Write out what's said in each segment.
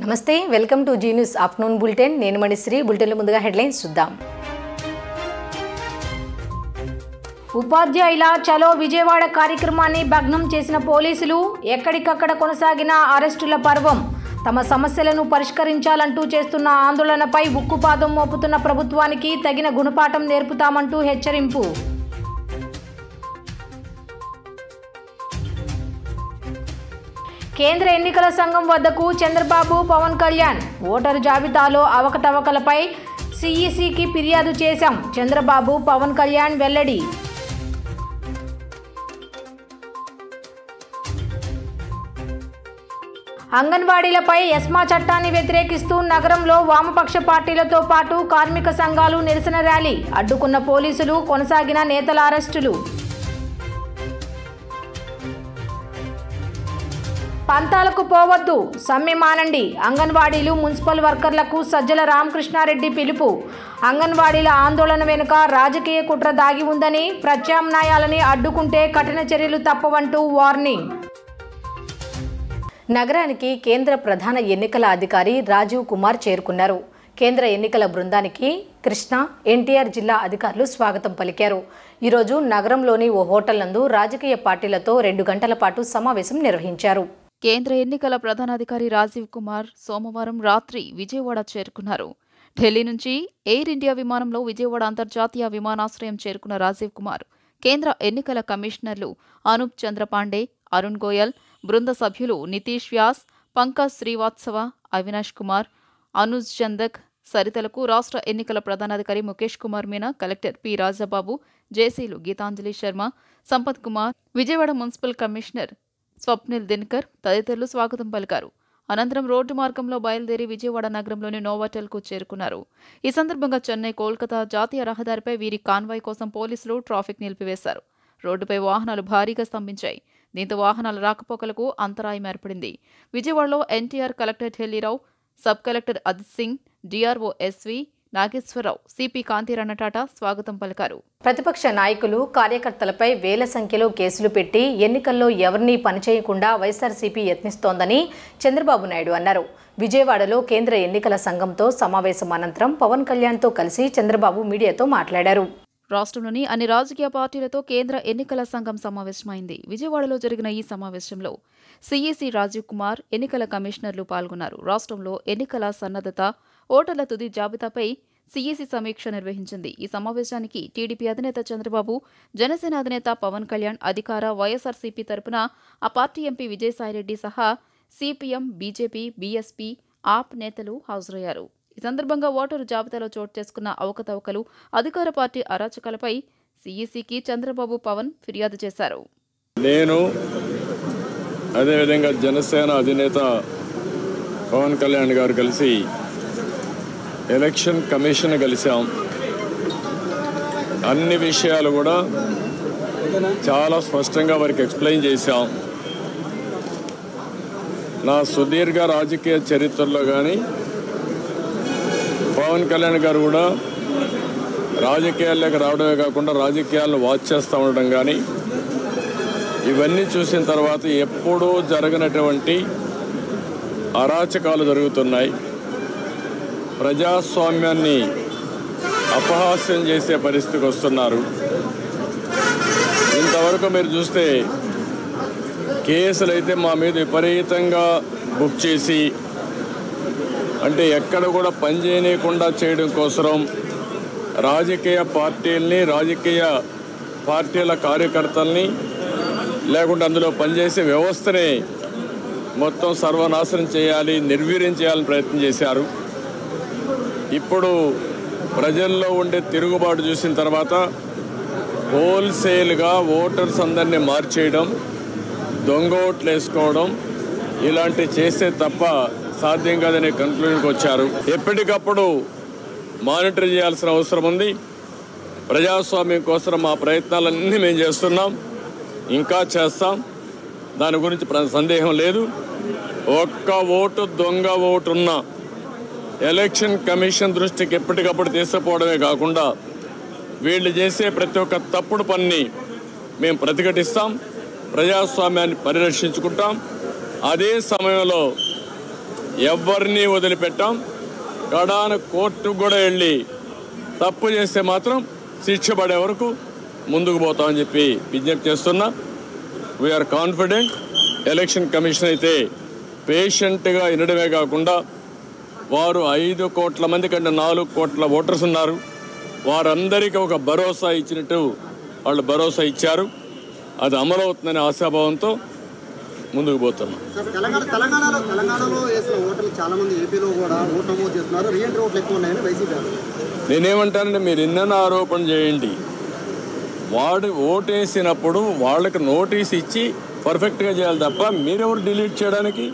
నమస్తే welcome to Zee News afternoon bulletin నేను మణిశ్రీ బులెటిన్లో ముందుగా హెడ్లైన్స్ చూద్దాం. ఉపాధ్యాయుల చలో విజయవాడ కార్యక్రమాన్ని భగ్నం చేసిన పోలీసులు, ఎక్కడికక్కడ కొనసాగిన అరెస్టుల పర్వం. తమ సమస్యలను పరిష్కరించాలంటూ చేస్తున్న ఆందోళనపై ఉక్కుపాదం మోపుతున్న ప్రభుత్వానికి తగిన గుణపాఠం నేర్పుతామంటూ హెచ్చరింపు. కేంద్ర ఎన్నికల సంఘం వద్దకు చంద్రబాబు, పవన్ కళ్యాణ్. ఓటరు జాబితాలో అవకతవకలపై సిఈసికి ఫిర్యాదు చేశాం. చంద్రబాబు, పవన్ కళ్యాణ్ వెల్లడి. అంగన్వాడీలపై ఎస్మా చట్టాన్ని వ్యతిరేకిస్తూ నగరంలో వామపక్ష పార్టీలతో పాటు కార్మిక సంఘాలు నిరసన ర్యాలీ. అడ్డుకున్న పోలీసులు, కొనసాగిన నేతల అరెస్టులు. పంతాలకు పోవద్దు, సమ్మె మానండి. అంగన్వాడీలు, మున్సిపల్ వర్కర్లకు సజ్జల రామకృష్ణారెడ్డి పిలుపు. అంగన్వాడీల ఆందోళన వెనుక రాజకీయ కుట్ర దాగి ఉందని, ప్రత్యామ్నాయాలని అడ్డుకుంటే కఠిన చర్యలు తప్పవంటూ వార్నింగ్. నగరానికి కేంద్ర ప్రధాన ఎన్నికల అధికారి రాజీవ్ కుమార్ చేరుకున్నారు. కేంద్ర ఎన్నికల బృందానికి కృష్ణా, ఎన్టీఆర్ జిల్లా అధికారులు స్వాగతం పలికారు. ఈరోజు నగరంలోని ఓ హోటల్ నందు రాజకీయ పార్టీలతో 2 గంటల పాటు సమావేశం నిర్వహించారు. కేంద్ర ఎన్నికల ప్రధానాధికారి రాజీవ్ కుమార్ సోమవారం రాత్రి విజయవాడ చేరుకున్నారు. ఢిల్లీ నుంచి ఎయిర్ ఇండియా విమానంలో విజయవాడ అంతర్జాతీయ విమానాశ్రయం చేరుకున్న రాజీవ్ కుమార్ కేంద్ర ఎన్నికల కమిషనర్లు అనూప్ చంద్ర పాండే, అరుణ్ గోయల్, బృంద సభ్యులు నితీష్ వ్యాస్, పంకజ్ శ్రీవాత్సవ, అవినాష్ కుమార్, అనుజ్ చందక్, సరితలకు రాష్ట్ర ఎన్నికల ప్రధానాధికారి ముఖేష్ కుమార్ మీనా, కలెక్టర్ పి రాజబాబు, జేసీలు గీతాంజలి శర్మ, సంపత్ కుమార్, విజయవాడ మున్సిపల్ కమిషనర్ స్వప్నిల్ దినకర్ తదితరులు స్వాగతం పలికారు. అనంతరం రోడ్డు మార్గంలో బయలుదేరి విజయవాడ నగరంలోని నోవాటెల్కు చేరుకున్నారు. ఈ సందర్భంగా చెన్నై, కోల్కతా జాతీయ రహదారిపై వీరి కాన్వాయ్ కోసం పోలీసులు ట్రాఫిక్ నిలిపివేశారు. రోడ్డుపై వాహనాలు భారీగా స్తంభించాయి. దీంతో వాహనాల రాకపోకలకు అంతరాయం ఏర్పడింది. విజయవాడలో NTR, collector Dilli Rao, sub collector Ajit Singh, DRO SV Nageswara Rao, CP Kanthi Rana Tata స్వాగతం పలికారు. ప్రతిపక్ష నాయకులు, కార్యకర్తలపై వేల సంఖ్యలో కేసులు పెట్టి ఎన్నికల్లో ఎవరినీ పనిచేయకుండా వైఎస్ఆర్సీపీ యత్నిస్తోందని చంద్రబాబు నాయుడు అన్నారు. విజయవాడలో కేంద్ర ఎన్నికల సంఘంతో సమావేశం అనంతరం పవన్ కళ్యాణ్తో కలిసి చంద్రబాబు మీడియాతో మాట్లాడారు. రాష్ట్రంలోని అన్ని రాజకీయ పార్టీలతో కేంద్ర ఎన్నికల సంఘం సమావేశమైంది. విజయవాడలో జరిగిన ఈ సమావేశంలో సిఈసి రాజీవ్ కుమార్, ఎన్నికల కమిషనర్లు పాల్గొన్నారు. రాష్ట్రంలో ఎన్నికల సన్నద్ధత, ఓటర్ల తుది జాబితాపై సిఈసి సమీక్ష నిర్వహించింది. ఈ సమావేశానికి టీడీపీ అధినేత చంద్రబాబు, జనసేన అధినేత పవన్ కళ్యాణ్, అధికార వైఎస్ఆర్సీపీ తరపున ఆ పార్టీ ఎంపీ విజయసాయిరెడ్డి సహా సిపిఎం, బీజేపీ, బీఎస్పీ, ఆప్ నేతలు హాజరయ్యారు. ఈ సందర్భంగా ఓటరు జాబితాలో చోటు చేసుకున్న అవకతవకలు, అధికార పార్టీ అరాచకాలపై సిఈసికి చంద్రబాబు, పవన్ ఫిర్యాదు చేశారు. నేను అదేవిధంగా జనసేన అధినేత పవన్ కళ్యాణ్ గారు కలిసి ఎలక్షన్ కమిషన్ కలిసాం. అన్ని విషయాలు కూడా చాలా స్పష్టంగా వారికి ఎక్స్ప్లెయిన్ చేశాం. నా సుదీర్ఘ రాజకీయ చరిత్రలో కానీ పవన్ కళ్యాణ్ గారు కూడా రాజకీయాల్లోకి రావడమే కాకుండా రాజకీయాలను వాచ్ చేస్తూ ఉండడం కానీ, ఇవన్నీ చూసిన తర్వాత ఎప్పుడూ జరగనటువంటి అరాచకాలు జరుగుతున్నాయి. ప్రజాస్వామ్యాన్ని అపహాస్యం చేసే పరిస్థితికి వస్తున్నారు. ఇంతవరకు మీరు చూస్తే కేసులైతే మా మీద విపరీతంగా బుక్ చేసి, అంటే ఎక్కడ కూడా పనిచేయకుండా చేయడం కోసం రాజకీయ పార్టీల్ని, రాజకీయ పార్టీల కార్యకర్తల్ని, లేకుంటే అందులో పనిచేసే వ్యవస్థని మొత్తం సర్వనాశనం చేయాలి, నిర్వీర్యం చేయాలని ప్రయత్నం చేశారు. ఇప్పుడు ప్రజల్లో ఉండే తిరుగుబాటు చూసిన తర్వాత హోల్సేల్గా ఓటర్స్ అందరినీ మార్చేయడం, దొంగ ఓట్లు వేసుకోవడం ఇలాంటివి చేస్తే తప్ప సాధ్యం కాదనే కన్క్లూజన్కి వచ్చారు. ఎప్పటికప్పుడు మానిటర్ చేయాల్సిన అవసరం ఉంది. ప్రజాస్వామ్యం కోసం మా ప్రయత్నాలన్నీ మేము చేస్తున్నాం, ఇంకా చేస్తాం. దాని గురించి సందేహం లేదు. ఒక్క ఓటు దొంగ ఓటు ఉన్నా ఎలక్షన్ కమిషన్ దృష్టికి ఎప్పటికప్పుడు తీసుకుపోవడమే కాకుండా వీళ్ళు చేసే ప్రతి ఒక్క తప్పుడు పనిని మేము ప్రతిఘటిస్తాం, ప్రజాస్వామ్యాన్ని పరిరక్షించుకుంటాం. అదే సమయంలో ఎవరిని వదిలిపెట్టాం. కడాన కోర్టుకు కూడా వెళ్ళి తప్పు చేస్తే మాత్రం శిక్ష పడే వరకు ముందుకు పోతామని చెప్పి విజ్ఞప్తి చేస్తున్నా. We are confident. ఎలక్షన్ కమిషన్ అయితే పేషెంట్గా వినడమే కాకుండా వారు 5 కోట్ల మంది కంటే 4 కోట్ల ఓటర్స్ ఉన్నారు. వారందరికీ ఒక భరోసా ఇచ్చినట్టు వాళ్ళు భరోసా ఇచ్చారు. అది అమలవుతుందనే ఆశాభావంతో ముందుకు పోతున్నాం. తెలంగాణలో వేసిన ఓటర్లు చాలా మంది ఏపీలో కూడా ఓటు నమోదు చేస్తున్నారు. రీఎంట్రీ ఓట్లు ఎక్కువ ఉన్నాయని వైసీపీ. నేనేమంటానంటే మీరు ఎన్నెన్న ఆరోపణ చేయండి, వాడు ఓటేసినప్పుడు వాళ్ళకి నోటీస్ ఇచ్చి పర్ఫెక్ట్గా చేయాలి తప్ప మీరెవరు డిలీట్ చేయడానికి.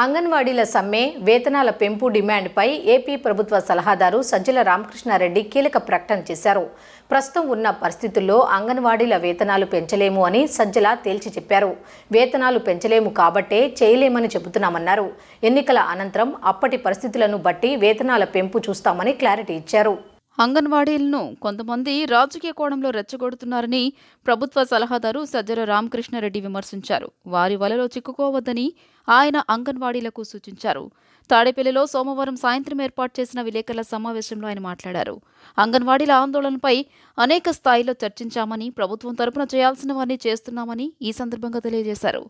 అంగన్వాడీల సమ్మె, వేతనాల పెంపు డిమాండ్పై ఏపీ ప్రభుత్వ సలహాదారు సజ్జల రామకృష్ణారెడ్డి కీలక ప్రకటన చేశారు. ప్రస్తుతం ఉన్న పరిస్థితుల్లో అంగన్వాడీల వేతనాలు పెంచలేము అని సజ్జల తేల్చి చెప్పారు. వేతనాలు పెంచలేము కాబట్టే చేయలేమని చెబుతున్నామన్నారు. ఎన్నికల అనంతరం అప్పటి పరిస్థితులను బట్టి వేతనాల పెంపు చూస్తామని క్లారిటీ ఇచ్చారు. అంగన్వాడీలను కొంతమంది రాజకీయ కోణంలో రెచ్చగొడుతున్నారని ప్రభుత్వ సలహాదారు సజ్జల రామకృష్ణారెడ్డి విమర్శించారు. వారి వలలో చిక్కుకోవద్దని ఆయన అంగన్వాడీలకు సూచించారు. తాడేపల్లిలో సోమవారం సాయంత్రం ఏర్పాటు చేసిన విలేకరుల సమావేశంలో ఆయన మాట్లాడారు. అంగన్వాడీల ఆందోళనపై అనేక స్థాయిలో చర్చించామని, ప్రభుత్వం తరపున చేయాల్సినవన్నీ చేస్తున్నామని ఈ సందర్భంగా తెలియజేశారు.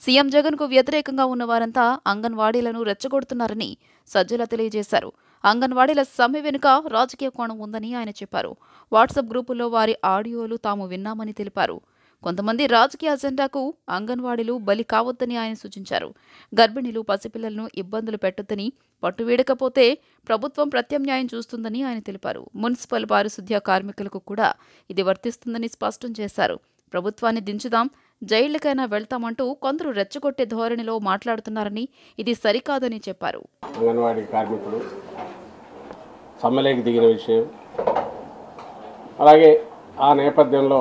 సీఎం జగన్కు వ్యతిరేకంగా ఉన్న వారంతా అంగన్వాడీలను రెచ్చగొడుతున్నారని సజ్జల తెలియజేశారు. అంగన్వాడీల సమ్మె వెనుక రాజకీయ కోణం ఉందని ఆయన చెప్పారు. వాట్సాప్ గ్రూపుల్లో వారి ఆడియోలు తాము విన్నామని తెలిపారు. కొంతమంది రాజకీయ అజెండాకు అంగన్వాడీలు బలి కావద్దని ఆయన సూచించారు. గర్భిణీలు, పసిపిల్లలను ఇబ్బందులు పెట్టొద్దని, పట్టువీడకపోతే ప్రభుత్వం ప్రత్యామ్నాయం చూస్తుందని ఆయన తెలిపారు. మున్సిపల్ పారిశుద్ధ్య కార్మికులకు కూడా ఇది వర్తిస్తుందని స్పష్టం చేశారు. ప్రభుత్వాన్ని దించుదాం, జైళ్లకైనా వెళ్తామంటూ కొందరు రెచ్చగొట్టే ధోరణిలో మాట్లాడుతున్నారని, ఇది సరికాదని చెప్పారు. అంగన్వాడీ కార్మికులు సమ్మెలోకి దిగిన విషయం, అలాగే ఆ నేపథ్యంలో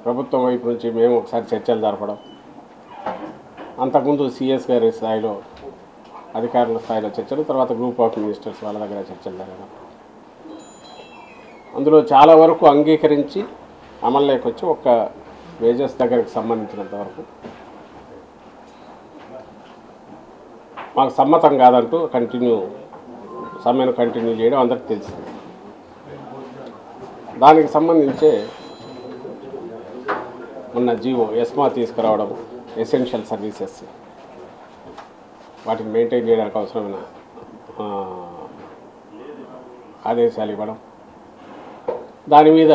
ప్రభుత్వం వైపు నుంచి మేము ఒకసారి చర్చలు జరపడం, అంతకుముందు సిఎస్ గారి స్థాయిలో అధికారుల స్థాయిలో చర్చలు, తర్వాత గ్రూప్ ఆఫ్ మినిస్టర్స్ వాళ్ళ దగ్గర చర్చలు జరగడం, అందులో చాలా వరకు అంగీకరించి అమల్లోకి వచ్చి ఒక్క వేజెస్ దగ్గరకు సంబంధించినంత వరకు మాకు సమ్మతం కాదంటూ సమ్మెను కంటిన్యూ చేయడం అందరికి తెలిసింది. దానికి సంబంధించే ఉన్న జీవో ఎస్మా తీసుకురావడం, ఎసెన్షియల్ సర్వీసెస్ వాటిని మెయింటైన్ చేయడానికి అవసరమైన ఆదేశాలు ఇవ్వడం, దాని మీద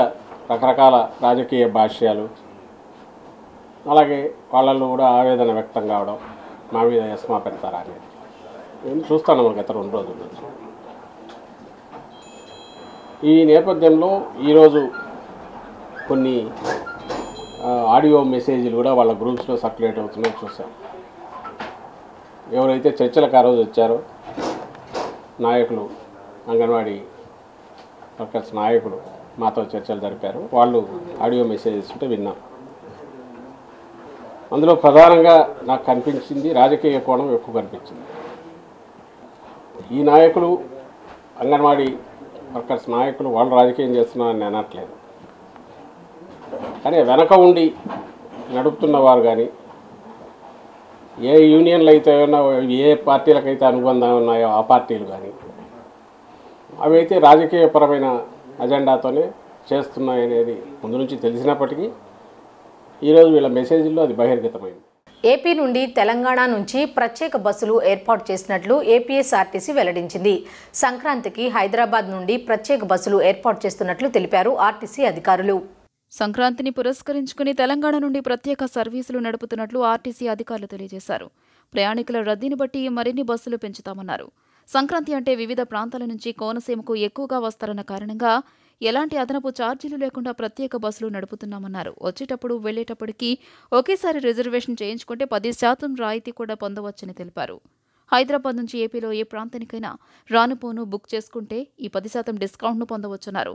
రకరకాల రాజకీయ భాష్యాలు, అలాగే వాళ్ళల్లో కూడా ఆవేదన వ్యక్తం కావడం, మా మీద ఎస్మా పెడతారా అనేది నేను చూస్తాను మనకు గత 2 రోజుల నుంచి. ఈ నేపథ్యంలో ఈరోజు కొన్ని ఆడియో మెసేజ్లు కూడా వాళ్ళ గ్రూప్స్లో సర్క్యులేట్ అవుతున్నాయి చూసాం. ఎవరైతే చర్చలకు ఆ రోజు వచ్చారో నాయకులు, అంగన్వాడీ వర్కర్స్ నాయకులు మాతో చర్చలు జరిపారు. వాళ్ళు ఆడియో మెసేజెస్ ఉంటే విన్నాం. అందులో ప్రధానంగా నాకు కనిపించింది రాజకీయ కోణం ఎక్కువ కనిపించింది. ఈ నాయకులు, అంగన్వాడీ వర్కర్స్ నాయకులు వాళ్ళు రాజకీయం చేస్తున్నారని అనట్లేదు, కానీ వెనక ఉండి నడుపుతున్న వారు కానీ, ఏ యూనియన్లు అయితే ఉన్నాయో, ఏ పార్టీలకైతే అనుబంధం ఉన్నాయో ఆ పార్టీలు కానీ, అవి అయితే రాజకీయపరమైన అజెండాతోనే చేస్తున్నాయనేది ముందు నుంచి తెలిసినప్పటికీ ఈరోజు వీళ్ళ మెసేజ్లో అది బహిర్గతమైంది. ఏపీ నుండి తెలంగాణ నుంచి ప్రత్యేక బస్సులు ఏర్పాటు చేసినట్లు ఏపీఎస్ఆర్టీసీ వెల్లడించింది. సంక్రాంతికి హైదరాబాద్ నుండి ప్రత్యేక బస్సులు ఏర్పాటు చేస్తున్నట్లు తెలిపారు ఆర్టీసీ అధికారులు. సంక్రాంతిని పురస్కరించుకుని తెలంగాణ నుండి ప్రత్యేక సర్వీసులు నడుపుతున్నట్లు ఆర్టీసీ అధికారులు తెలియజేశారు. ప్రయాణికుల రద్దీని బట్టి మరిన్ని బస్సులు పెంచుతామన్నారు. సంక్రాంతి అంటే వివిధ ప్రాంతాల నుంచి కోనసీమకు ఎక్కువగా వస్తారన్న కారణంగా ఎలాంటి అదనపు ఛార్జీలు లేకుండా ప్రత్యేక బస్సులు నడుపుతున్నామన్నారు. వచ్చేటప్పుడు వెళ్లేటప్పటికీ ఒకేసారి రిజర్వేషన్ చేయించుకుంటే 10% రాయితీ కూడా పొందవచ్చని తెలిపారు. హైదరాబాద్ నుంచి ఏపీలో ఏ ప్రాంతానికైనా రానుపోను బుక్ చేసుకుంటే ఈ 10% డిస్కౌంట్ను పొందవచ్చన్నారు.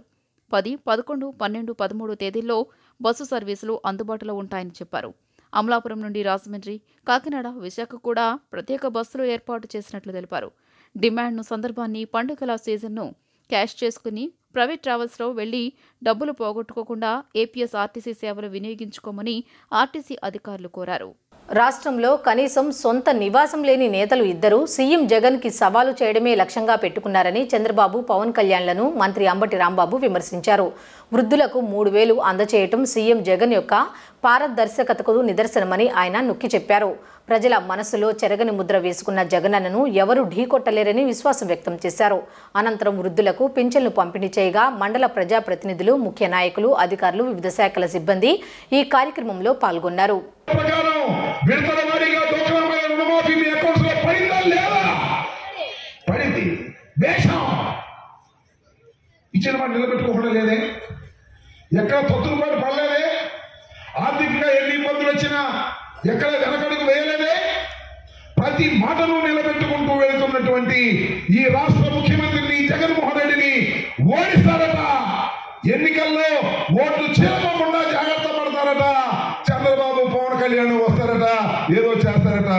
10, 11, 12, 13 తేదీల్లో బస్సు సర్వీసులు అందుబాటులో ఉంటాయని చెప్పారు. అమలాపురం నుండి రాజమండ్రి, కాకినాడ, విశాఖ కూడా ప్రత్యేక బస్సులు ఏర్పాటు చేసినట్లు తెలిపారు. డిమాండ్ను సందర్భాన్ని, పండుగల సీజన్ను క్యాష్ చేసుకుని ప్రైవేట్ ట్రావెల్స్లో వెళ్లి డబ్బులు పోగొట్టుకోకుండా ఏపీఎస్ఆర్టీసీ సేవలు వినియోగించుకోమని ఆర్టీసీ అధికారులు కోరారు. రాష్ట్రంలో కనీసం సొంత నివాసం లేని నేతలు ఇద్దరు సీఎం జగన్కి సవాలు చేయడమే లక్ష్యంగా పెట్టుకున్నారని చంద్రబాబు పవన్ కళ్యాణ్లను మంత్రి అంబటి రాంబాబు విమర్శించారు. వృద్ధులకు 3,000 అందచేయటం సీఎం జగన్ యొక్క పారదర్శకతకు నిదర్శనమని ఆయన నొక్కి చెప్పారు. ప్రజల మనసులో చెరగని ముద్ర వేసుకున్న జగనన్నను ఎవరూ ఢీకొట్టలేరని విశ్వాసం వ్యక్తం చేశారు. అనంతరం వృద్ధులకు పింఛన్లు పంపిణీ చేయగా మండల ప్రజాప్రతినిధులు, ముఖ్య నాయకులు, అధికారులు, వివిధ శాఖల సిబ్బంది ఈ కార్యక్రమంలో పాల్గొన్నారు. ఎక్కడ తొత్తులుపాటు పడలేదే, ఆర్థికంగా ఎన్ని ఇబ్బందులు వచ్చినా ఎక్కడ వెనకడుగు వేయలేదే, ప్రతి మాటను నిలబెట్టుకుంటూ వెళుతున్నటువంటి ఈ రాష్ట్ర ముఖ్యమంత్రిని జగన్మోహన్ రెడ్డిని ఓడిస్తారట. ఎన్నికల్లో ఓట్లు చేరకుండా జాగ్రత్త పడతారట. చంద్రబాబు, పవన్ కళ్యాణ్ వస్తారట, ఏదో చేస్తారట.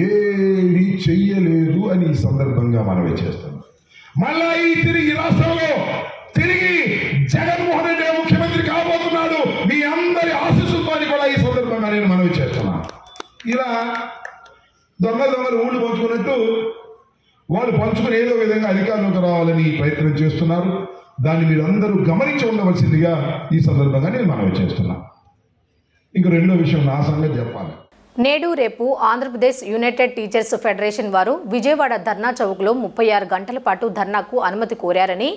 ఏమీ చెయ్యలేదు అని ఈ సందర్భంగా మనవి చేస్తున్నాం. మళ్ళా ఈ రాష్ట్రంలో తిరిగి జగన్మోహన్ రెడ్డి ముఖ్యమంత్రి కాబోతున్నాడు. మీ అందరి ఆశీస్సులతో కూడా ఈ సందర్భంగా నేను మనవి చేస్తున్నాను. ఇలా దొంగలు ఊళ్ళు పంచుకున్నట్టు వాళ్ళు పంచుకుని ఏదో విధంగా అధికారంలోకి రావాలని ప్రయత్నం చేస్తున్నారు. దాన్ని మీరందరూ గమనించి ఉండవలసిందిగా ఈ సందర్భంగా నేను మనవి చేస్తున్నాను. ఇంక రెండో విషయం నా సంగతి చెప్పాలి. నేడు రేపు ఆంధ్రప్రదేశ్ యునైటెడ్ టీచర్స్ ఫెడరేషన్ వారు విజయవాడ ధర్నా చౌక్లో 36 గంటల పాటు ధర్నాకు అనుమతి కోరారని,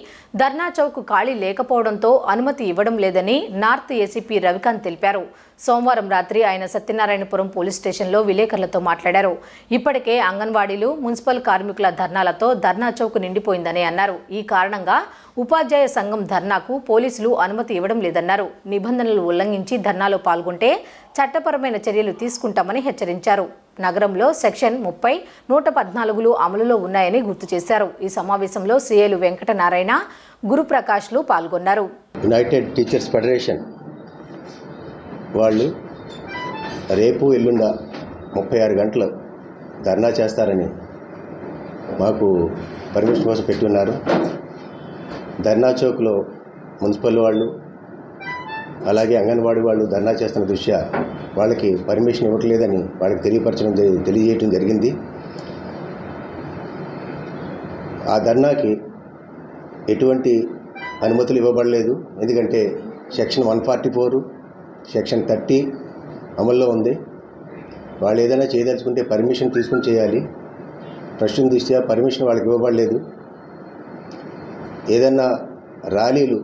ధర్నా చౌక్ ఖాళీ లేకపోవడంతో అనుమతి ఇవ్వడం లేదని నార్త్ ఏసీపీ రవికాంత్ తెలిపారు. సోమవారం రాత్రి ఆయన సత్యనారాయణపురం పోలీస్ స్టేషన్లో విలేకరులతో మాట్లాడారు. ఇప్పటికే అంగన్వాడీలు, మున్సిపల్ కార్మికుల ధర్నాలతో ధర్నా చౌక్ నిండిపోయిందని అన్నారు. ఈ కారణంగా ఉపాధ్యాయ సంఘం ధర్నాకు పోలీసులు అనుమతి ఇవ్వడం లేదన్నారు. నిబంధనలు ఉల్లంఘించి ధర్నాలో పాల్గొంటే చట్టపరమైన చర్యలు తీసుకుంటామని హెచ్చరించారు. నగరంలో సెక్షన్ 30, 114లు అమలులో ఉన్నాయని గుర్తు చేశారు. ఈ సమావేశంలో సీఏలు వెంకటనారాయణ, గురుప్రకాష్లు పాల్గొన్నారు. యునైటెడ్ టీచర్స్ ఫెడరేషన్ వాళ్ళు రేపు ఎల్లుండ 36 గంటలు ధర్నా చేస్తారని మాకు పర్మిషన్ కోసం పెట్టి ఉన్నారు. ధర్నా చౌక్లో మున్సిపల్ వాళ్ళు అలాగే అంగన్వాడీ వాళ్ళు ధర్నా చేస్తున్న దృష్ట్యా వాళ్ళకి పర్మిషన్ ఇవ్వట్లేదని వాళ్ళకి తెలియజేయటం జరిగింది. ఆ ధర్నాకి ఎటువంటి అనుమతులు ఇవ్వబడలేదు. ఎందుకంటే సెక్షన్ 144, సెక్షన్ 30 అమల్లో ఉంది. వాళ్ళు ఏదైనా చేయదలుచుకుంటే పర్మిషన్ తీసుకుని చేయాలి. ప్రస్తుతం దృష్ట్యా పర్మిషన్ వాళ్ళకి ఇవ్వబడలేదు. ఏదైనా ర్యాలీలు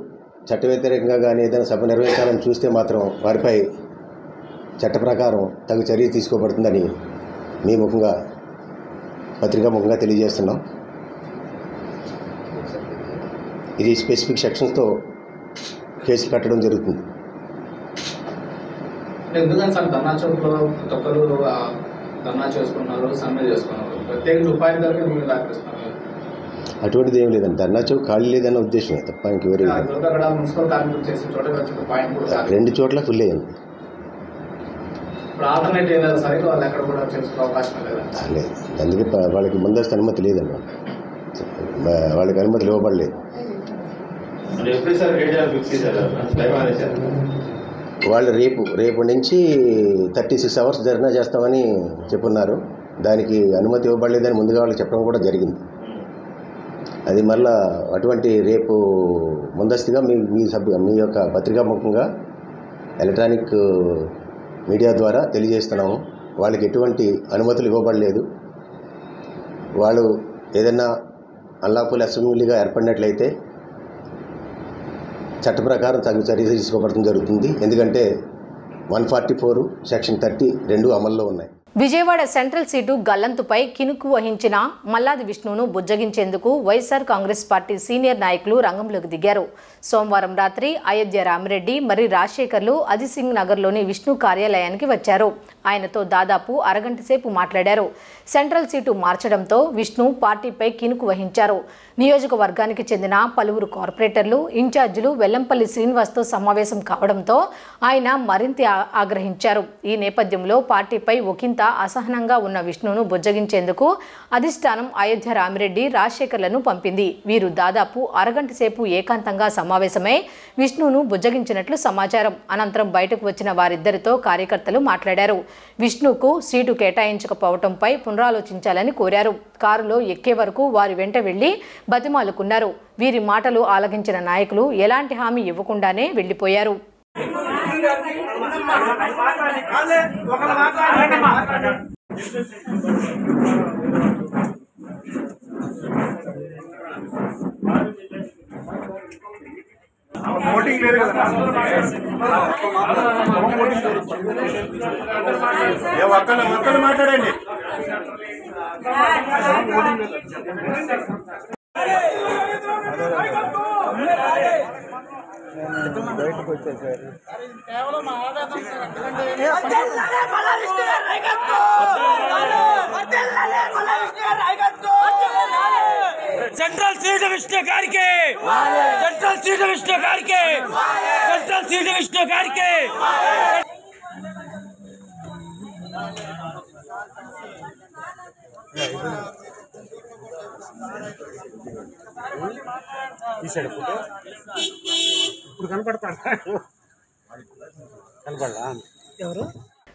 చట్ట వ్యతిరేకంగా కానీ ఏదైనా సభ నిర్వహించాలని చూస్తే మాత్రం వారిపై చట్ట ప్రకారం తగు చర్య తీసుకోబడుతుందని మీ ముఖంగా పత్రికా ముఖంగా తెలియజేస్తున్నాం. ఇది స్పెసిఫిక్ సెక్షన్స్తో కేసులు కట్టడం జరుగుతుంది. ఎందుకని సార్ ధర్నా చౌక్లో ప్రతి ఒక్కరు ధర్నా చేసుకున్నారు, సమ్మె చేసుకున్నారు, ప్రత్యేక ఉపాధిదారులకు మీరు దాఖలిస్తున్నారు? అటువంటిది ఏం లేదండి. ధర్నా చౌక్ ఖాళీ లేదన్న ఉద్దేశమే తప్ప ఇంకెవరు. మున్సిపల్ కార్మికులు చేసిన చోట 2 చోట్ల ఫుల్ అయ్యింది. ఆల్టర్నేటివ్ లేదా సరే వాళ్ళు ఎక్కడ కూడా చేసుకునే అవకాశం లేదా? లేదు, అందుకే వాళ్ళకి ముందస్తు అనుమతి లేదండి. వాళ్ళకి అనుమతులు ఇవ్వబడలేదు. వాళ్ళు రేపు నుంచి 36 అవర్స్ ధర్నా చేస్తామని చెప్పున్నారు. దానికి అనుమతి ఇవ్వబడలేదని ముందుగా వాళ్ళకి చెప్పడం కూడా జరిగింది. అది మళ్ళా అటువంటి రేపు ముందస్తుగా మీ యొక్క పత్రికాముఖంగా ఎలక్ట్రానిక్ మీడియా ద్వారా తెలియజేస్తున్నాము. వాళ్ళకి ఎటువంటి అనుమతులు ఇవ్వబడలేదు. వాళ్ళు ఏదైనా అన్లాఫుల్ అసెంబ్లీగా ఏర్పడినట్లయితే చట్ట ప్రకారం తగు చర్య తీసుకోబడటం జరుగుతుంది. ఎందుకంటే 144, సెక్షన్ 30 2 అమల్లో ఉన్నాయి. విజయవాడ సెంట్రల్ సీటు గల్లంతుపై కినుకు వహించిన మల్లాది విష్ణును బుజ్జగించేందుకు వైఎస్ఆర్ కాంగ్రెస్ పార్టీ సీనియర్ నాయకులు రంగంలోకి దిగారు. సోమవారం రాత్రి అయోధ్య రామిరెడ్డి మరియు రాజశేఖర్లు అజిత్ సింగ్ నగర్లోని విష్ణు కార్యాలయానికి వచ్చారు. ఆయనతో దాదాపు అరగంట సేపు మాట్లాడారు. సెంట్రల్ సీటు మార్చడంతో విష్ణు పార్టీపై కినుకు వహించారు. నియోజకవర్గానికి చెందిన పలువురు కార్పొరేటర్లు, ఇన్ఛార్జీలు వెల్లంపల్లి శ్రీనివాస్తో సమావేశం కావడంతో ఆయన మరింత ఆగ్రహించారు. ఈ నేపథ్యంలో పార్టీపై ఒకంత అసహనంగా ఉన్న విష్ణును బుజ్జగించేందుకు అధిష్టానం అయోధ్య రామిరెడ్డి రాజశేఖర్లను పంపింది. వీరు దాదాపు అరగంట సేపు ఏకాంతంగా సమావేశమై విష్ణును బుజ్జగించినట్లు సమాచారం. అనంతరం బయటకు వచ్చిన వారిద్దరితో కార్యకర్తలు మాట్లాడారు. విష్ణుకు సీటు కేటాయించకపోవడంపై పునరాలోచించాలని కోరారు. కారులో ఎక్కే వరకు వారి వెంట వెళ్లి బతిమాలుకున్నారు. వీరి మాటలు ఆలకించిన నాయకులు ఎలాంటి హామీ ఇవ్వకుండానే వెళ్లిపోయారు. మాట్లాడండి. బయటకు వచ్చేసారు. సెంట్రల్ సీట్ విష్ణు గారికి, సెంట్రల్ సీట్ విష్ణు గారికి, సెంట్రల్ సీట్ విష్ణు గారికి. ఇప్పుడు కనపడతాడు.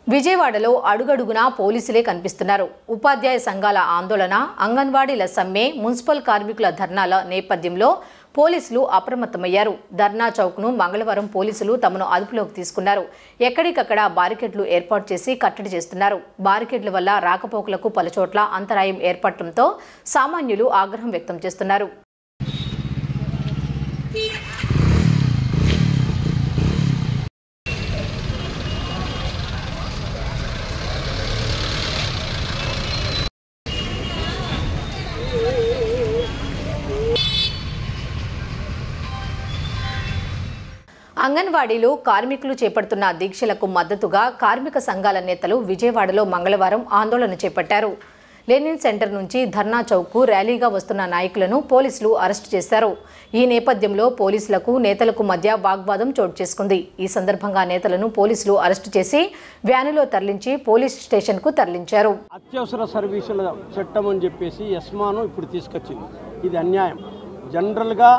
విజయవాడలో అడుగడుగునా పోలీసులే కనిపిస్తున్నారు. ఉపాధ్యాయ సంఘాల ఆందోళన, అంగన్వాడీల సమ్మె, మున్సిపల్ కార్మికుల ధర్నాల నేపథ్యంలో పోలీసులు అప్రమత్తమయ్యారు. ధర్నా చౌక్ను మంగళవారం పోలీసులు తమను అదుపులోకి తీసుకున్నారు. ఎక్కడికక్కడ బారికేడ్లు ఏర్పాటు చేసి కట్టడి చేస్తున్నారు. బారికేడ్ల వల్ల రాకపోకలకు పలుచోట్ల అంతరాయం ఏర్పడటంతో సామాన్యులు ఆగ్రహం వ్యక్తం చేస్తున్నారు. అంగన్వాడీలో కార్మికులు చేపడుతున్న దీక్షలకు మద్దతుగా కార్మిక సంఘాల నేతలు విజయవాడలో మంగళవారం ఆందోళన చేపట్టారు. లెనిన్ సెంటర్ నుంచి ధర్నా చౌక్కు ర్యాలీగా వస్తున్న నాయకులను పోలీసులు అరెస్టు చేశారు. ఈ నేపథ్యంలో పోలీసులకు నేతలకు మధ్య వాగ్వాదం చోటు చేసుకుంది. ఈ సందర్భంగా నేతలను పోలీసులు అరెస్టు చేసి వ్యానులో తరలించి పోలీస్ స్టేషన్కు తరలించారు. అత్యవసర సర్వీసుల చట్టం అని చెప్పేసి ఎస్మాను ఇప్పుడు తీసుకొచ్చింది. ఇది అన్యాయం. జనరల్గా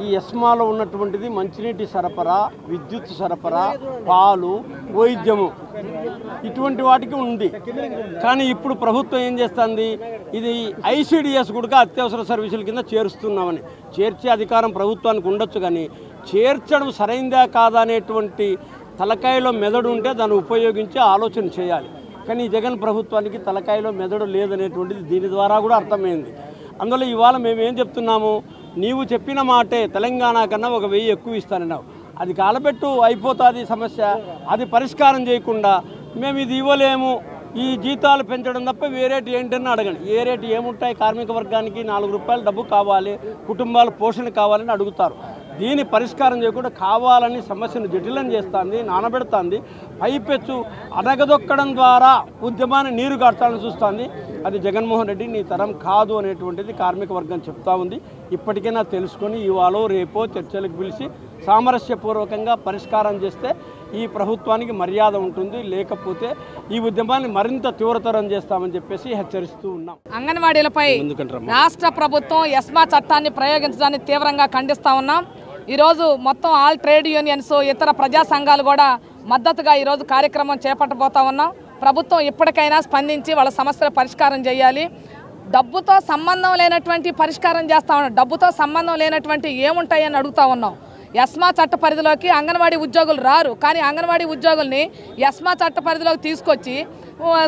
ఈ ఎస్మాలో ఉన్నటువంటిది మంచినీటి సరఫరా, విద్యుత్ సరఫరా, పాలు, వైద్యము ఇటువంటి వాటికి ఉంది. కానీ ఇప్పుడు ప్రభుత్వం ఏం చేస్తుంది, ఇది ఐసిడిఎస్ కూడా అత్యవసర సర్వీసుల కింద చేరుస్తున్నామని. చేర్చే అధికారం ప్రభుత్వానికి ఉండొచ్చు, కానీ చేర్చడం సరైందా కాదా అనేటువంటి తలకాయలో మెదడు ఉంటే దాన్ని ఉపయోగించి ఆలోచన చేయాలి. కానీ జగన్ ప్రభుత్వానికి తలకాయలో మెదడు లేదనేటువంటిది దీని ద్వారా కూడా అర్థమైంది. అందులో ఇవాళ మేము ఏం చెప్తున్నాము, నీవు చెప్పిన మాటే తెలంగాణ కన్నా 1000 ఎక్కువ ఇస్తానన్నావు, అది కాలబెట్టు అయిపోతుంది సమస్య. అది పరిష్కారం చేయకుండా మేము ఇది ఇవ్వలేము, ఈ జీతాలు పెంచడం తప్ప వేరేటి ఏంటని అడగండి. ఏ రేటు ఏముంటాయి, కార్మిక వర్గానికి 4 రూపాయలు డబ్బు కావాలి, కుటుంబాల పోషణ కావాలని అడుగుతారు. దీని పరిష్కారం చేయకుండా కావాలని సమస్యను జటిలం చేస్తుంది, నానబెడుతుంది. పైపెచ్చు అడగదొక్కడం ద్వారా ఉద్యమాన్ని నీరు గార్చాలని చూస్తుంది. అది జగన్మోహన్ రెడ్డి నీ తరం కాదు అనేటువంటిది కార్మిక వర్గం చెప్తా ఉంది. ఇప్పటికైనా తెలుసుకొని ఇవాళ రేపో చర్చలకు పిలిచి సామరస్యపూర్వకంగా పరిష్కారం చేస్తే ఈ ప్రభుత్వానికి మర్యాద ఉంటుంది. లేకపోతే ఈ ఉద్యమాన్ని మరింత తీవ్రతరం చేస్తామని చెప్పేసి హెచ్చరిస్తూ ఉన్నాం. అంగన్వాడీలపై రాష్ట్ర ప్రభుత్వం ఎస్మా చట్టాన్ని ప్రయోగించడాన్ని తీవ్రంగా ఖండిస్తా ఉన్నాం. ఈరోజు మొత్తం ఆల్ ట్రేడ్ యూనియన్స్, ఇతర ప్రజా సంఘాలు కూడా మద్దతుగా ఈరోజు కార్యక్రమం చేపట్టబోతా ఉన్నాం. ప్రభుత్వం ఇప్పటికైనా స్పందించి వాళ్ళ సమస్యల పరిష్కారం చేయాలి. డబ్బుతో సంబంధం లేనటువంటి పరిష్కారం చేస్తా ఉన్నాం. డబ్బుతో సంబంధం లేనటువంటి ఏముంటాయని అడుగుతా ఉన్నాం. ఎస్మా చట్ట పరిధిలోకి అంగన్వాడీ ఉద్యోగులు రారు, కానీ అంగన్వాడీ ఉద్యోగుల్ని ఎస్మా చట్ట పరిధిలోకి తీసుకొచ్చి